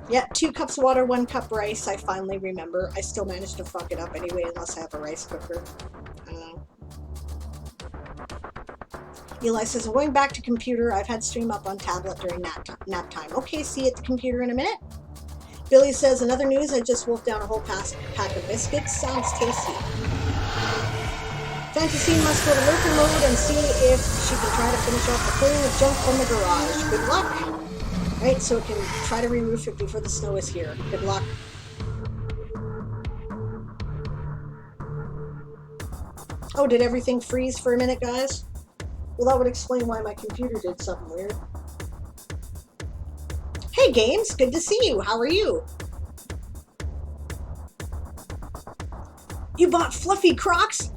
Yeah, 2 cups of water, 1 cup rice. I finally remember. I still managed to fuck it up anyway, unless I have a rice cooker. I don't know. Eli says, I'm going back to computer. I've had stream up on tablet during nap time. Okay, see you at the computer in a minute. Billy says, another news, I just wolfed down a whole pack of biscuits. Sounds tasty. Fantasy must go to lurker mode and see if she can try to finish off the clearing of junk from the garage. Good luck. Right, so it can try to re-roof it before the snow is here. Good luck. Oh, did everything freeze for a minute, guys? Well, that would explain why my computer did something weird. Hey, Games, good to see you. How are you? You bought fluffy Crocs?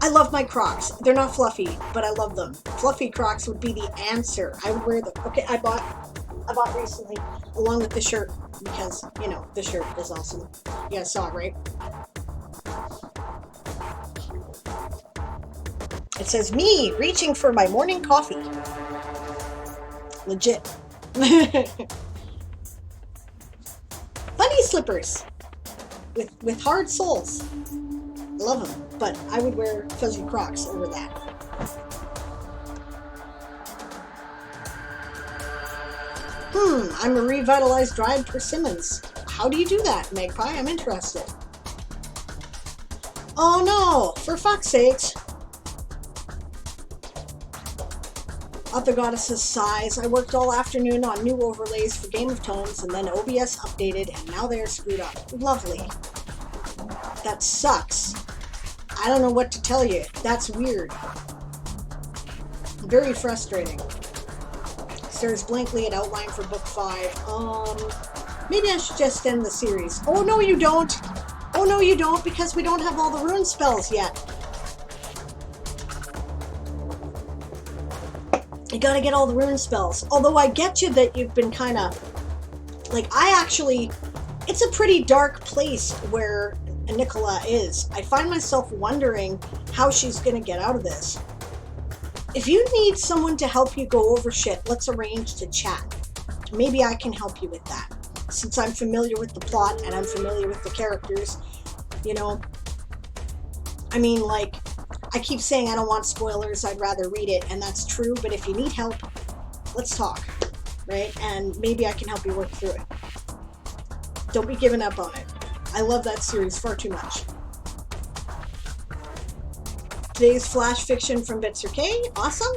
I love my Crocs. They're not fluffy, but I love them. Fluffy Crocs would be the answer. I would wear them. Okay, I bought recently, along with the shirt, because, you know, the shirt is awesome. You guys saw it, right? It says, me, reaching for my morning coffee. Legit. Bunny slippers with hard soles. Love them, but I would wear fuzzy Crocs over that. I'm a revitalized dried persimmons. How do you do that, Magpie? I'm interested. Oh no, for fuck's sakes. Other Goddesses sighs. I worked all afternoon on new overlays for Game of Tones, and then OBS updated, and now they are screwed up. Lovely. That sucks. I don't know what to tell you. That's weird. Very frustrating. Stares blankly at outline for book 5. Maybe I should just end the series. Oh, no, you don't. Oh, no, you don't, because we don't have all the rune spells yet. You gotta get all the rune spells. Although I get you that you've been kind of... Like, it's a pretty dark place where Nicola is. I find myself wondering how she's gonna get out of this. If you need someone to help you go over shit, let's arrange to chat. Maybe I can help you with that. Since I'm familiar with the plot and I'm familiar with the characters, you know. I mean, like, I keep saying I don't want spoilers, I'd rather read it, and that's true, but if you need help, let's talk, right? And maybe I can help you work through it. Don't be giving up on it. I love that series far too much. Today's flash fiction from Bitzer K. Awesome.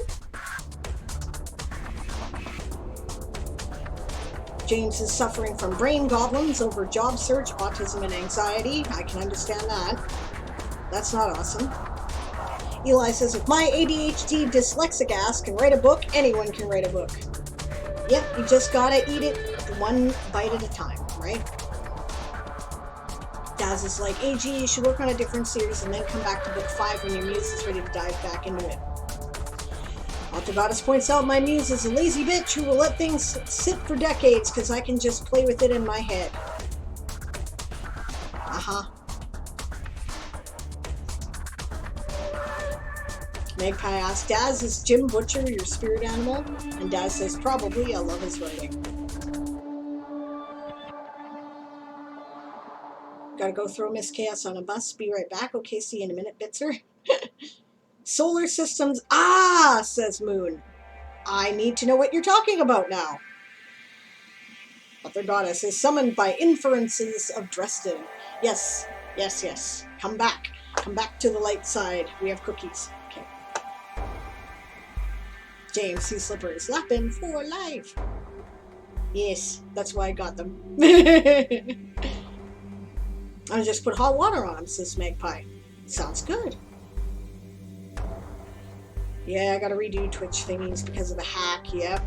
James is suffering from brain goblins over job search, autism, and anxiety. I can understand that. That's not awesome. Eli says, if my ADHD dyslexic ass can write a book, anyone can write a book. Yep, you just gotta eat it one bite at a time, right? Daz is like, AG, you should work on a different series and then come back to book 5 when your muse is ready to dive back into it. Author Goddess points out my muse is a lazy bitch who will let things sit for decades because I can just play with it in my head. Magpie asks, Daz, is Jim Butcher your spirit animal? And Daz says, probably, I love his writing. Gotta go throw Miss Chaos on a bus. Be right back. Okay, see you in a minute, Bitzer. Solar systems. Ah, says Moon. I need to know what you're talking about now. Author Goddess is summoned by inferences of Dresden. Yes, yes, yes. Come back. Come back to the light side. We have cookies. Okay. James, sea slippers. Lappin' for life. Yes, that's why I got them. I just put hot water on them, says Magpie. Sounds good. Yeah, I gotta redo Twitch thingies because of the hack, yep.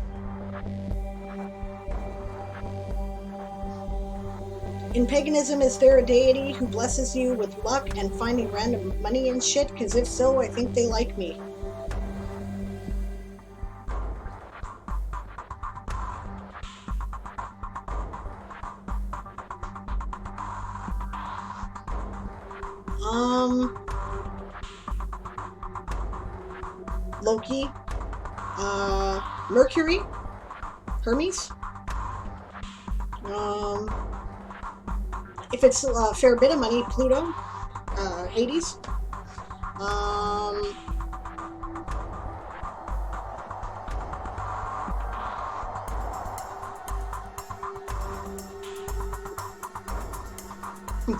In paganism, is there a deity who blesses you with luck and finding random money and shit? Because if so, I think they like me. Loki, Mercury, Hermes. If it's a fair bit of money, Pluto, Hades.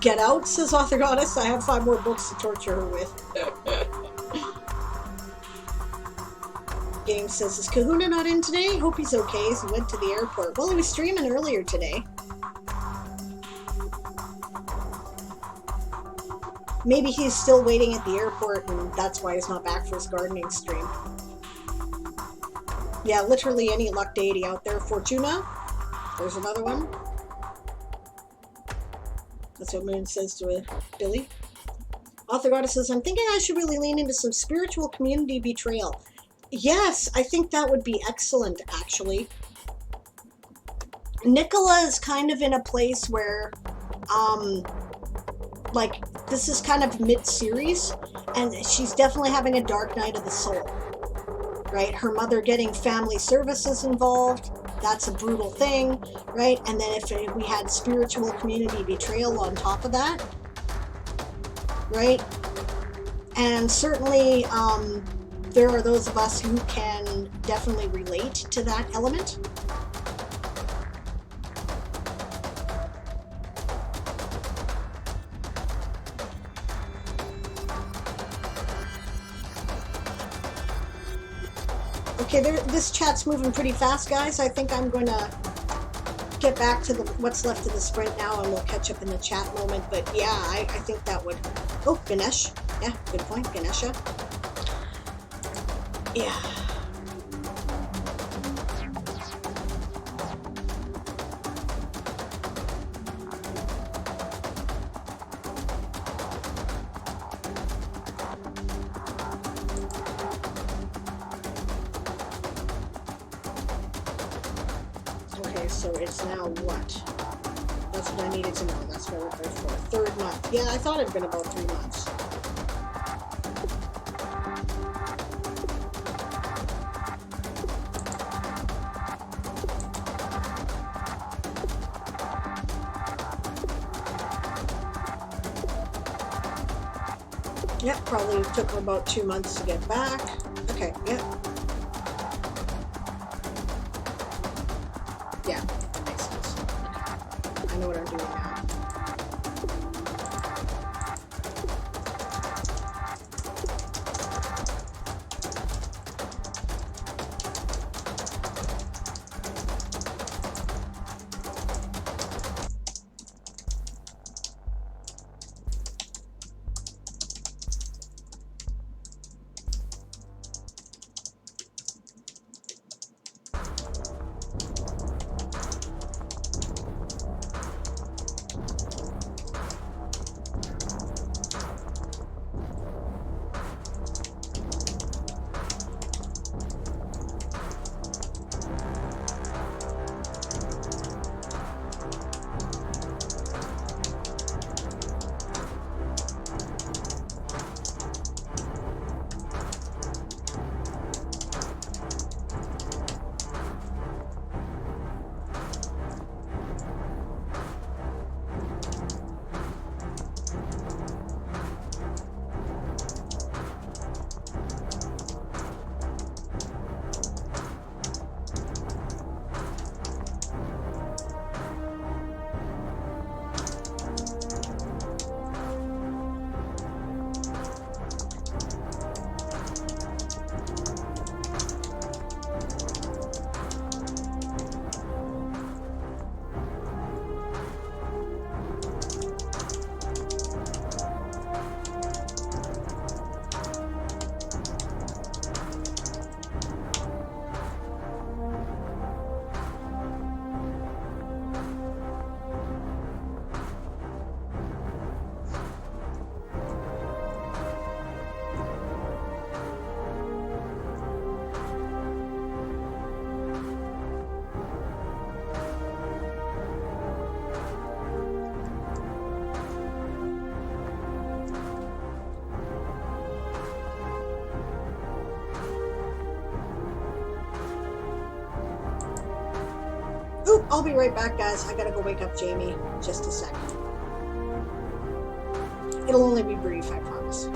Get out, says Author Goddess. I have 5 more books to torture her with. Game says, is Kahuna not in today? Hope he's okay as he went to the airport. Well, he was streaming earlier today. Maybe he's still waiting at the airport and that's why he's not back for his gardening stream. Yeah, literally any luck deity out there. Fortuna. There's another one. That's what Moon says to Billy. Author Goddess says, I'm thinking I should really lean into some spiritual community betrayal. Yes, I think that would be excellent, actually. Nicola is kind of in a place where, like, this is kind of mid-series, and she's definitely having a dark night of the soul, right? Her mother getting family services involved, that's a brutal thing, right? And then if we had spiritual community betrayal on top of that, right? And certainly, there are those of us who can definitely relate to that element. Okay, this chat's moving pretty fast, guys. I think I'm going to get back to what's left of the sprint now, and we'll catch up in the chat moment. But yeah, I think that would... Oh, Ganesh. Yeah, good point, Ganesha. Yeah. Okay, so it's now what? That's what I needed to know. That's what we're there for. 3rd month. Yeah, I thought it had been about 3 months. Yep, probably took her about 2 months to get back. Okay, yep. Yeah, that makes sense. Okay. I know what I'm doing now. I'll be right back, guys. I gotta go wake up Jamie. Just a second. It'll only be brief, I promise.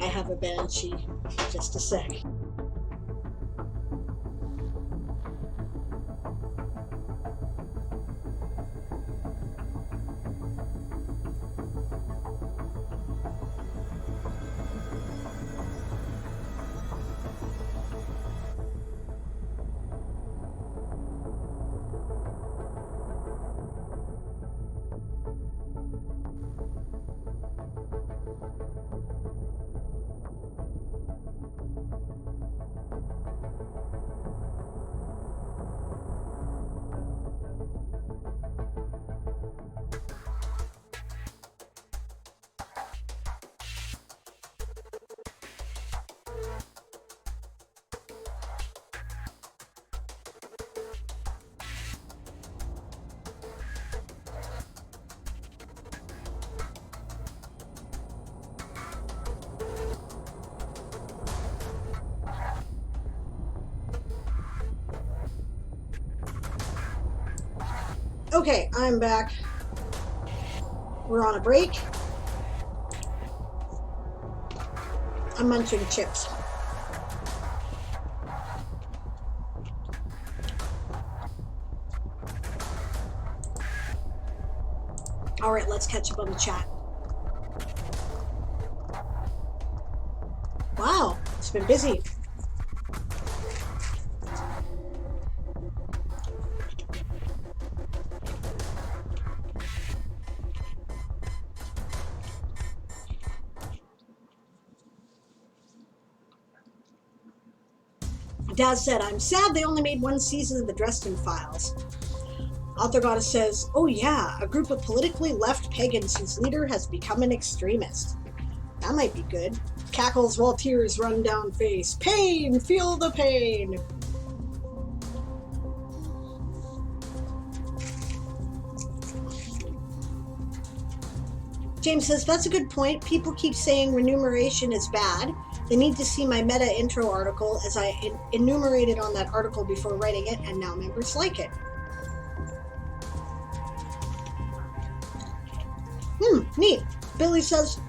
I have a banshee. Just a sec. Okay, I'm back. We're on a break. I'm munching chips. All right, let's catch up on the chat. Wow, it's been busy. Daz said, I'm sad they only made one season of the Dresden Files. Author Goddess says, oh yeah, a group of politically left pagans whose leader has become an extremist. That might be good. Cackles while tears run down face. Pain! Feel the pain! James says, that's a good point. People keep saying remuneration is bad. They need to see my meta intro article as I enumerated on that article before writing it, and now members like it. Neat. Billy says,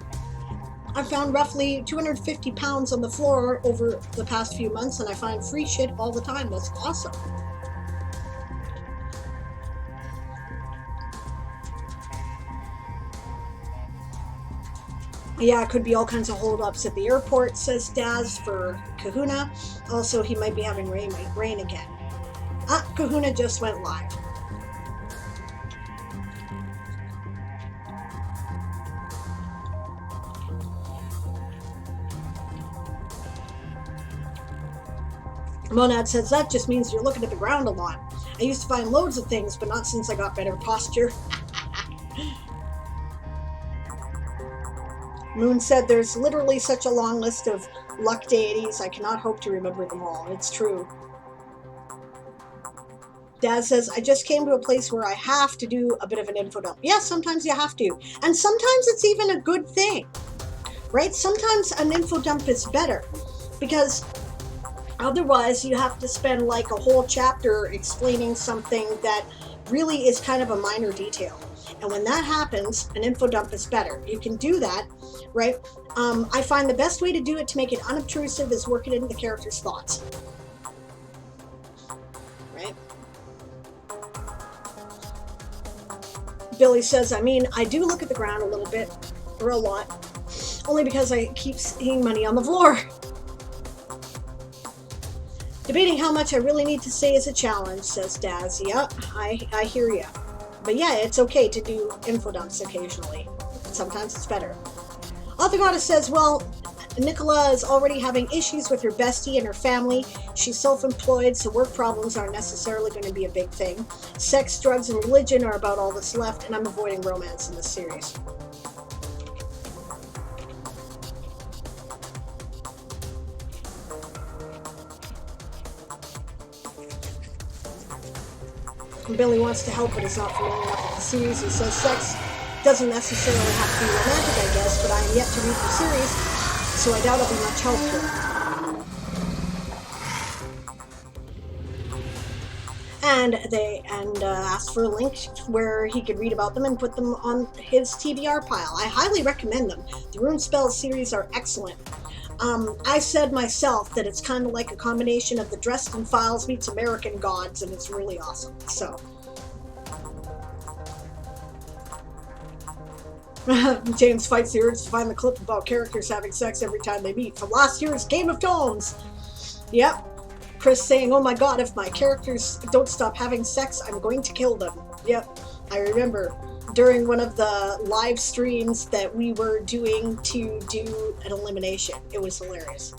I found roughly 250 pounds on the floor over the past few months, and I find free shit all the time. That's awesome. Yeah, it could be all kinds of holdups at the airport, says Daz for Kahuna. Also, he might be having rain again. Kahuna just went live. Monad says, that just means you're looking at the ground a lot. I used to find loads of things, but not since I got better posture. Moon said, there's literally such a long list of luck deities, I cannot hope to remember them all. It's true. Dad says, I just came to a place where I have to do a bit of an info dump. Yeah, sometimes you have to. And sometimes it's even a good thing, right? Sometimes an info dump is better because otherwise you have to spend like a whole chapter explaining something that really is kind of a minor detail. And when that happens, an info dump is better. You can do that, right? I find the best way to do it to make it unobtrusive is work it into the character's thoughts. Right? Billy says, I mean, I do look at the ground a little bit, or a lot, only because I keep seeing money on the floor. Debating how much I really need to say is a challenge, says Daz. Yeah, I hear ya. But yeah, it's okay to do info dumps occasionally. Sometimes it's better. Author Goddess says, well, Nicola is already having issues with her bestie and her family. She's self-employed, so work problems aren't necessarily going to be a big thing. Sex, drugs, and religion are about all that's left, and I'm avoiding romance in this series. Billy wants to help, but is not familiar enough with the series. He says sex doesn't necessarily have to be romantic, I guess, but I am yet to read the series, so I doubt it'll be much help to and asked for a link where he could read about them and put them on his TBR pile. I highly recommend them. The Rune Spells series are excellent. I said myself that it's kind of like a combination of the Dresden Files meets American Gods, and it's really awesome. So James fights the urge to find the clip about characters having sex every time they meet from last year's Game of Thrones. Yep. Chris saying, oh my god, if my characters don't stop having sex, I'm going to kill them. Yep. I remember during one of the live streams that we were doing to do an elimination. It was hilarious.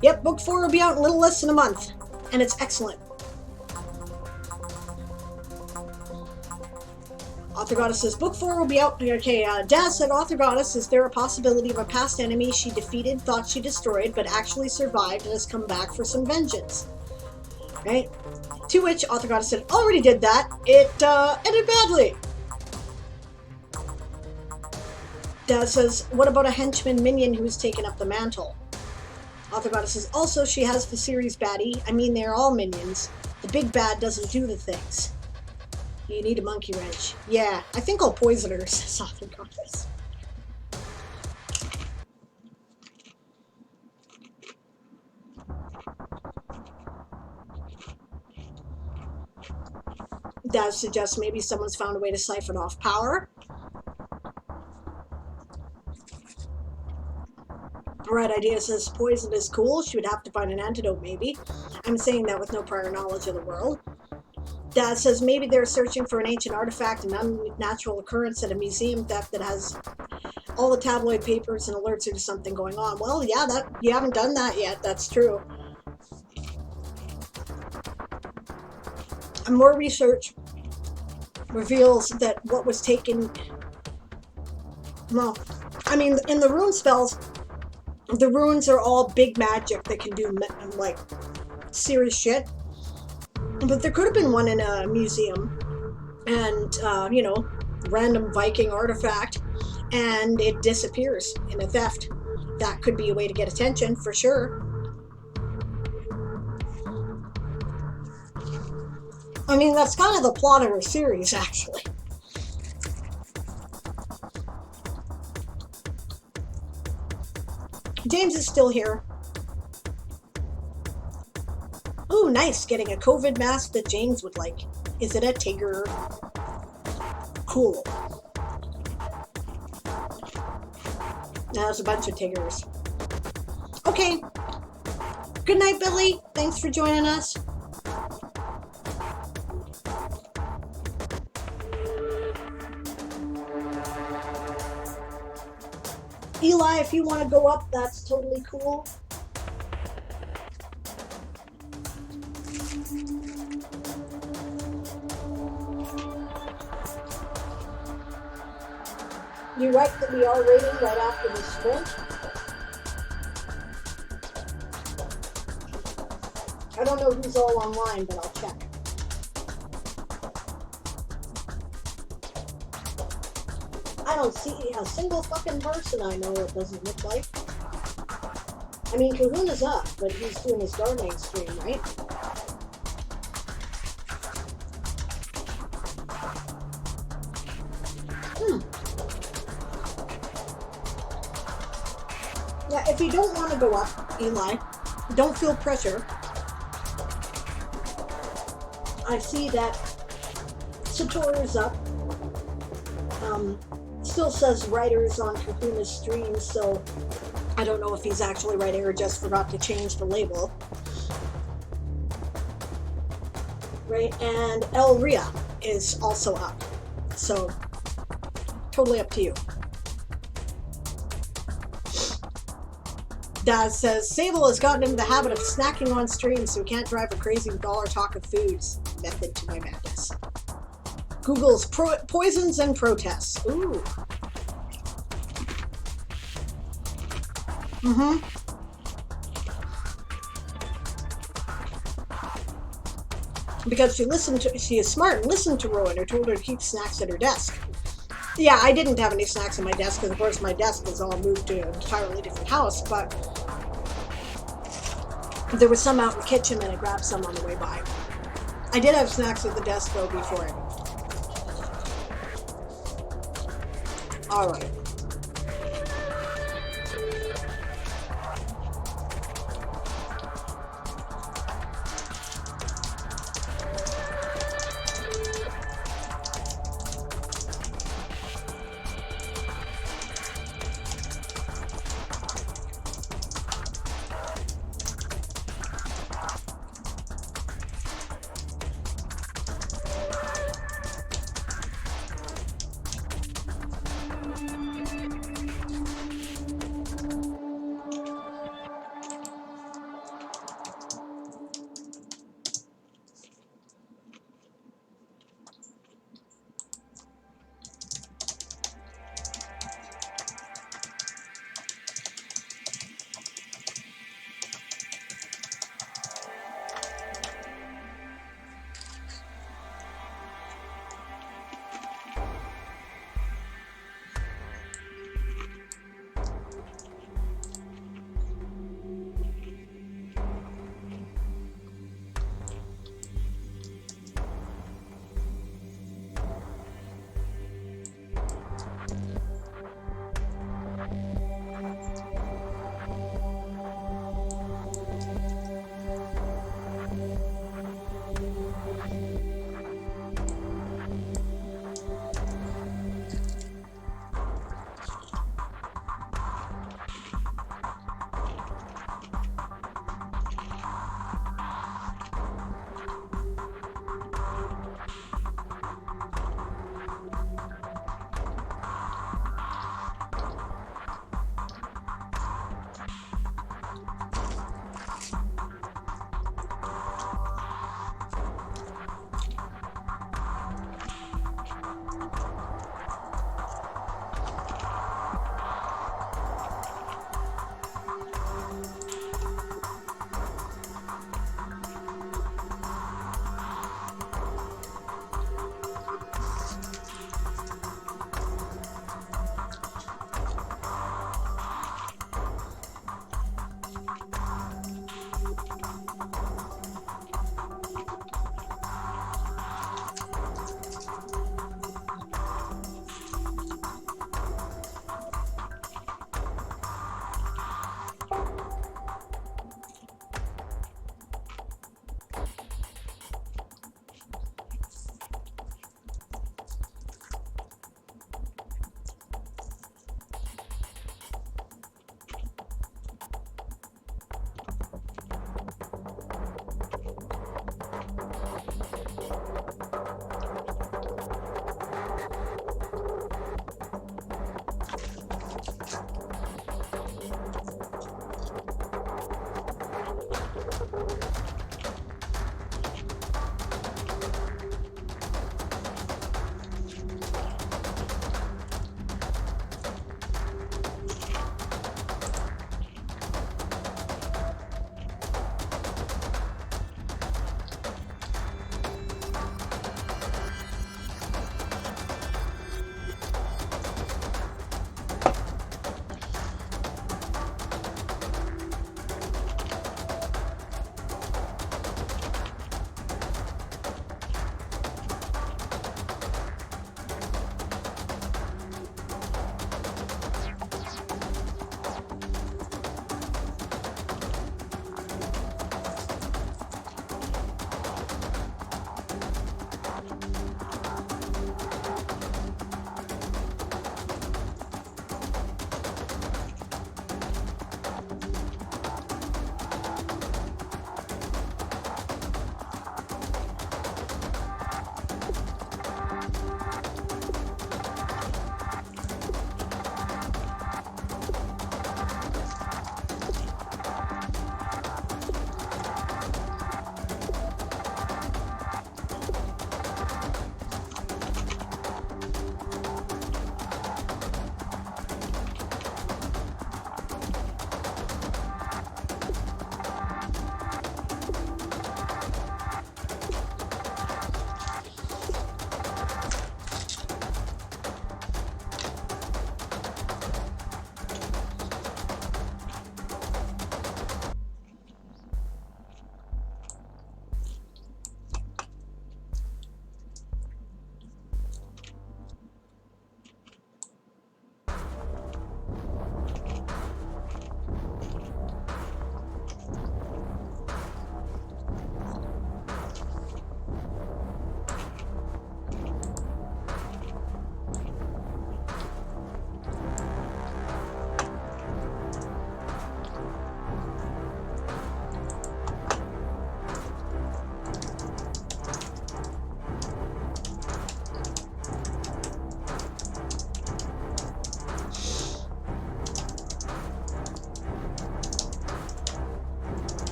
Yep, book 4 will be out in a little less than a month, and it's excellent. Author Goddess says, book 4 will be out. Okay, Daz said, Author Goddess, is there a possibility of a past enemy she defeated, thought she destroyed, but actually survived and has come back for some vengeance? Right? To which Author Goddess said, already did that. It ended badly. Daz says, what about a henchman minion who's taken up the mantle? Author Goddess says, also, she has the series baddie. I mean, they're all minions. The big bad doesn't do the things. You need a monkey wrench. Yeah, I think I'll poison her, says Author Goddess. Daz suggests maybe someone's found a way to siphon off power. Right Idea says poison is cool. She would have to find an antidote, maybe. I'm saying that with no prior knowledge of the world. Dad says maybe they're searching for an ancient artifact, an unnatural occurrence at a museum theft that has all the tabloid papers and alerts her to something going on. Well, yeah, that you haven't done that yet. That's true. And more research reveals that what was taken... Well, I mean, in the rune spells, the runes are all big magic that can do, like, serious shit. But there could have been one in a museum, and, you know, random Viking artifact, and it disappears in a theft. That could be a way to get attention, for sure. I mean, that's kind of the plot of her series, actually. James is still here. Ooh, nice, getting a COVID mask that James would like. Is it a Tigger? Cool. Now there's a bunch of Tiggers. Okay. Good night, Billy. Thanks for joining us. Eli, if you want to go up, that's totally cool. You're right that we are raiding right after the sprint. I don't know who's all online, but I'll check. I don't see a single fucking person I know it doesn't look like. I mean, Kahuna's up, but he's doing his gardening stream, right? Yeah, if you don't want to go up, Eli, don't feel pressure. I see that Satori's up. Still says writers on Kahuna's stream, so I don't know if he's actually writing or just forgot to change the label. Right, and El Ria is also up. So, totally up to you. Daz says, Sable has gotten into the habit of snacking on stream, so he can't drive her crazy with all our talk of foods. Method to my madness. Google's poisons and protests. Ooh. Because she is smart and listened to Rowan, who told her to keep snacks at her desk. Yeah, I didn't have any snacks at my desk, because of course my desk was all moved to an entirely different house, but there was some out in the kitchen and I grabbed some on the way by. I did have snacks at the desk though before it. All right.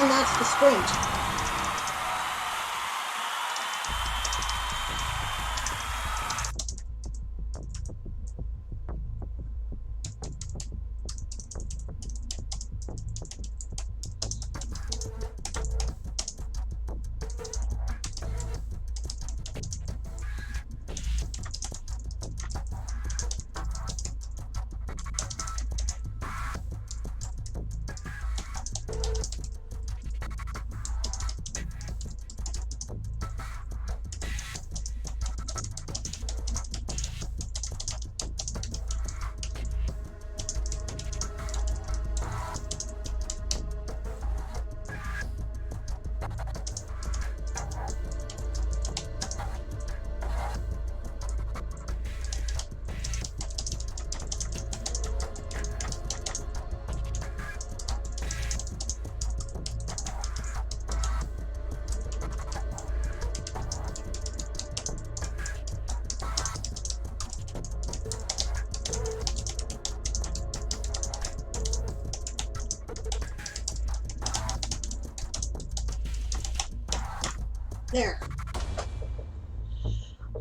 And that's the sprint. There.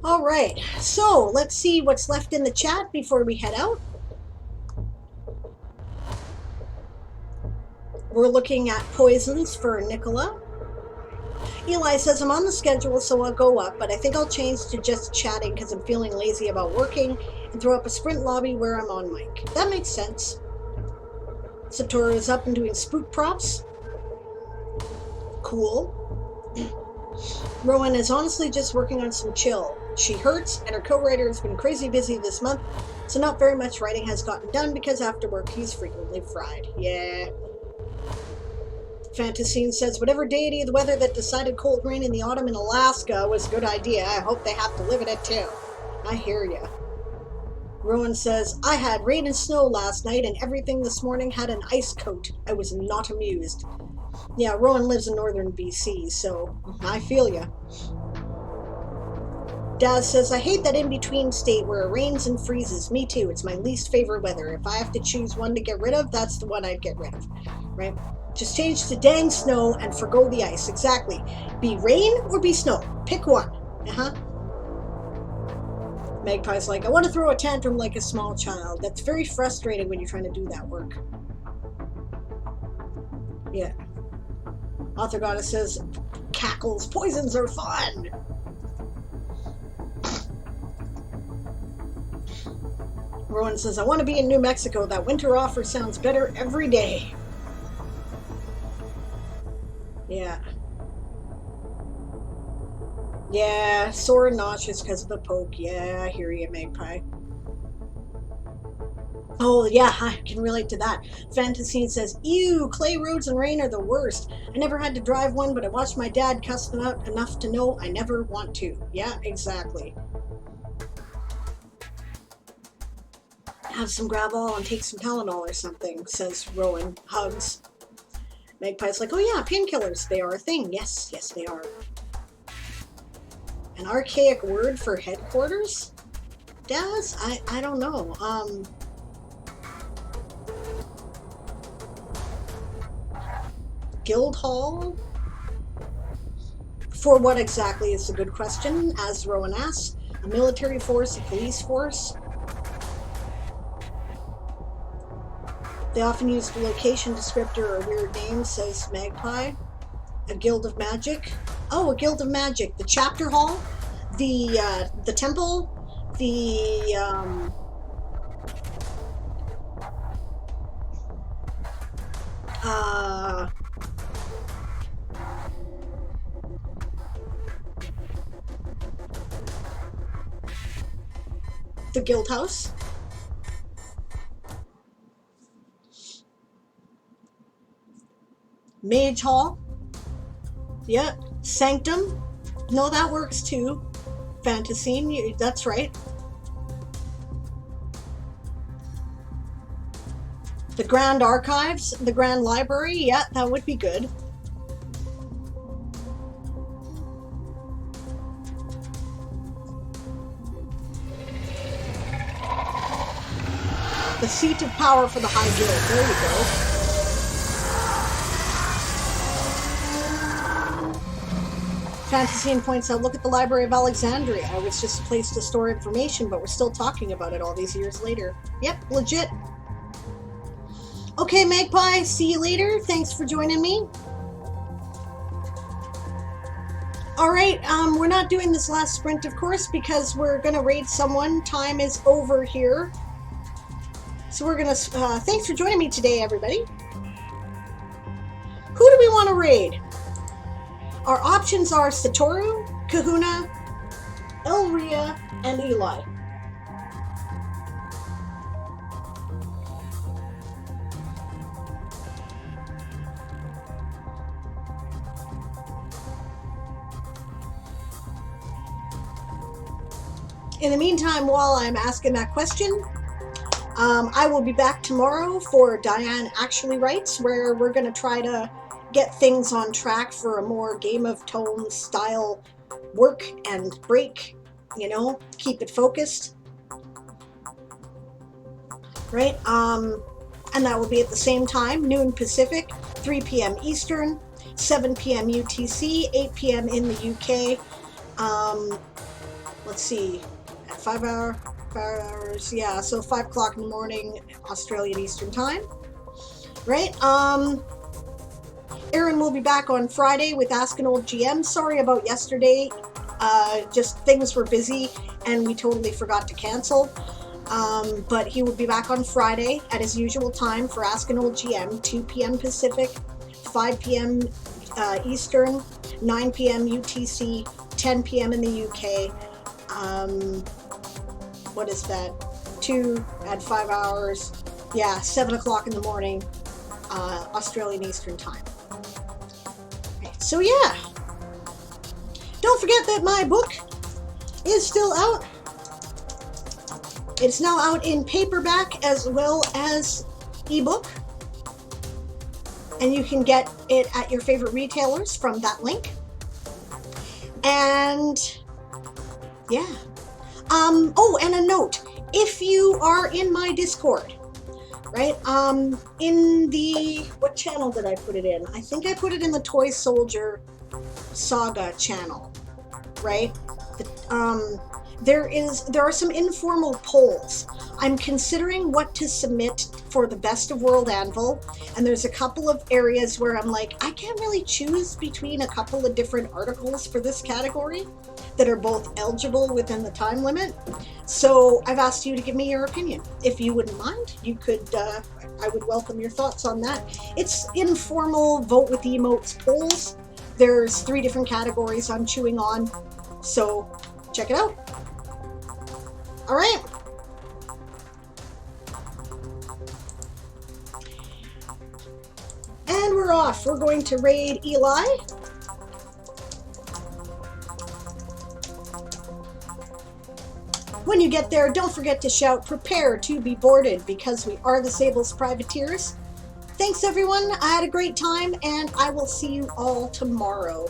All right, so let's see what's left in the chat before we head out. We're looking at poisons for Nicola. Eli says, I'm on the schedule, so I'll go up, but I think I'll change to just chatting because I'm feeling lazy about working and throw up a sprint lobby where I'm on mic. That makes sense. Satora is up and doing spook props. Cool. Rowan is honestly just working on some chill. She hurts, and her co-writer has been crazy busy this month, so not very much writing has gotten done because after work he's frequently fried. Yeah. Fantasine says, whatever deity of the weather that decided cold rain in the autumn in Alaska was a good idea. I hope they have to live in it too. I hear ya. Rowan says, I had rain and snow last night and everything this morning had an ice coat. I was not amused. Yeah, Rowan lives in northern BC, so I feel ya. Daz says, I hate that in-between state where it rains and freezes. Me too. It's my least favorite weather. If I have to choose one to get rid of, that's the one I'd get rid of. Right? Just change to dang snow and forgo the ice. Exactly. Be rain or be snow. Pick one. Magpie's like, I want to throw a tantrum like a small child. That's very frustrating when you're trying to do that work. Yeah. Author Goddess says, cackles, poisons are fun. Rowan says, I want to be in New Mexico. That winter offer sounds better every day. Yeah. Yeah, sore and nauseous because of the poke. Yeah, I hear you, Magpie. Oh, yeah, I can relate to that. Fantasine says, ew, clay roads and rain are the worst. I never had to drive one, but I watched my dad cuss them out enough to know I never want to. Yeah, exactly. Have some Gravol and take some Tylenol or something, says Rowan. Hugs. Magpie's like, oh yeah, painkillers. They are a thing. Yes, yes, they are. An archaic word for headquarters? Daz? I don't know. Guild Hall? For what exactly is a good question, as Rowan asks. A military force, a police force? They often use the location descriptor or weird name, says Magpie. A guild of magic? Oh, a guild of magic. The chapter hall? The temple? The guild house? Mage hall? Yeah. Sanctum? No, that works too. Fantasine, that's right. The Grand Archives? The Grand Library? Yeah, that would be good. The seat of power for the High Guild. There you go. Fantasy points out, look at the Library of Alexandria. It was just a place to store information, but we're still talking about it all these years later. Yep, legit. Okay, Magpie, see you later. Thanks for joining me. All right, we're not doing this last sprint, of course, because we're going to raid someone. Time is over here. So we're going to... thanks for joining me today, everybody. Who do we want to raid? Our options are Satoru, Kahuna, Elria, and Eli. In the meantime, while I'm asking that question, I will be back tomorrow for Diane Actually Writes, where we're going to try to get things on track for a more Game of Thrones style work and break, you know, keep it focused. Right? And that will be at the same time, noon Pacific, 3 p.m. Eastern, 7 p.m. UTC, 8 p.m. in the UK. Let's see, at 5 hours, yeah, so 5 o'clock in the morning, Australian Eastern Time. Right? Aaron will be back on Friday with Ask an Old GM. Sorry about yesterday. Just things were busy and we totally forgot to cancel. But he will be back on Friday at his usual time for Ask an Old GM, 2 p.m. Pacific, 5 p.m. Eastern, 9 p.m. UTC, 10 p.m. in the UK. What is that? 2 at 5 hours. Yeah, 7 o'clock in the morning, Australian Eastern Time. So yeah, don't forget that my book is still out. It's now out in paperback as well as ebook. And you can get it at your favorite retailers from that link. And yeah. Oh, and a note. If you are in my Discord, right? In the, what channel did I put it in? I think I put it in the Toy Soldier Saga channel, right? There are some informal polls. I'm considering what to submit for the Best of World Anvil, and there's a couple of areas where I'm like, I can't really choose between a couple of different articles for this category that are both eligible within the time limit. So I've asked you to give me your opinion. If you wouldn't mind, you could, I would welcome your thoughts on that. It's informal vote with emotes polls. There's 3 different categories I'm chewing on, so check it out. All right. And we're off. We're going to raid Eli. When you get there, don't forget to shout, prepare to be boarded, because we are the Sable's privateers. Thanks, everyone. I had a great time, and I will see you all tomorrow.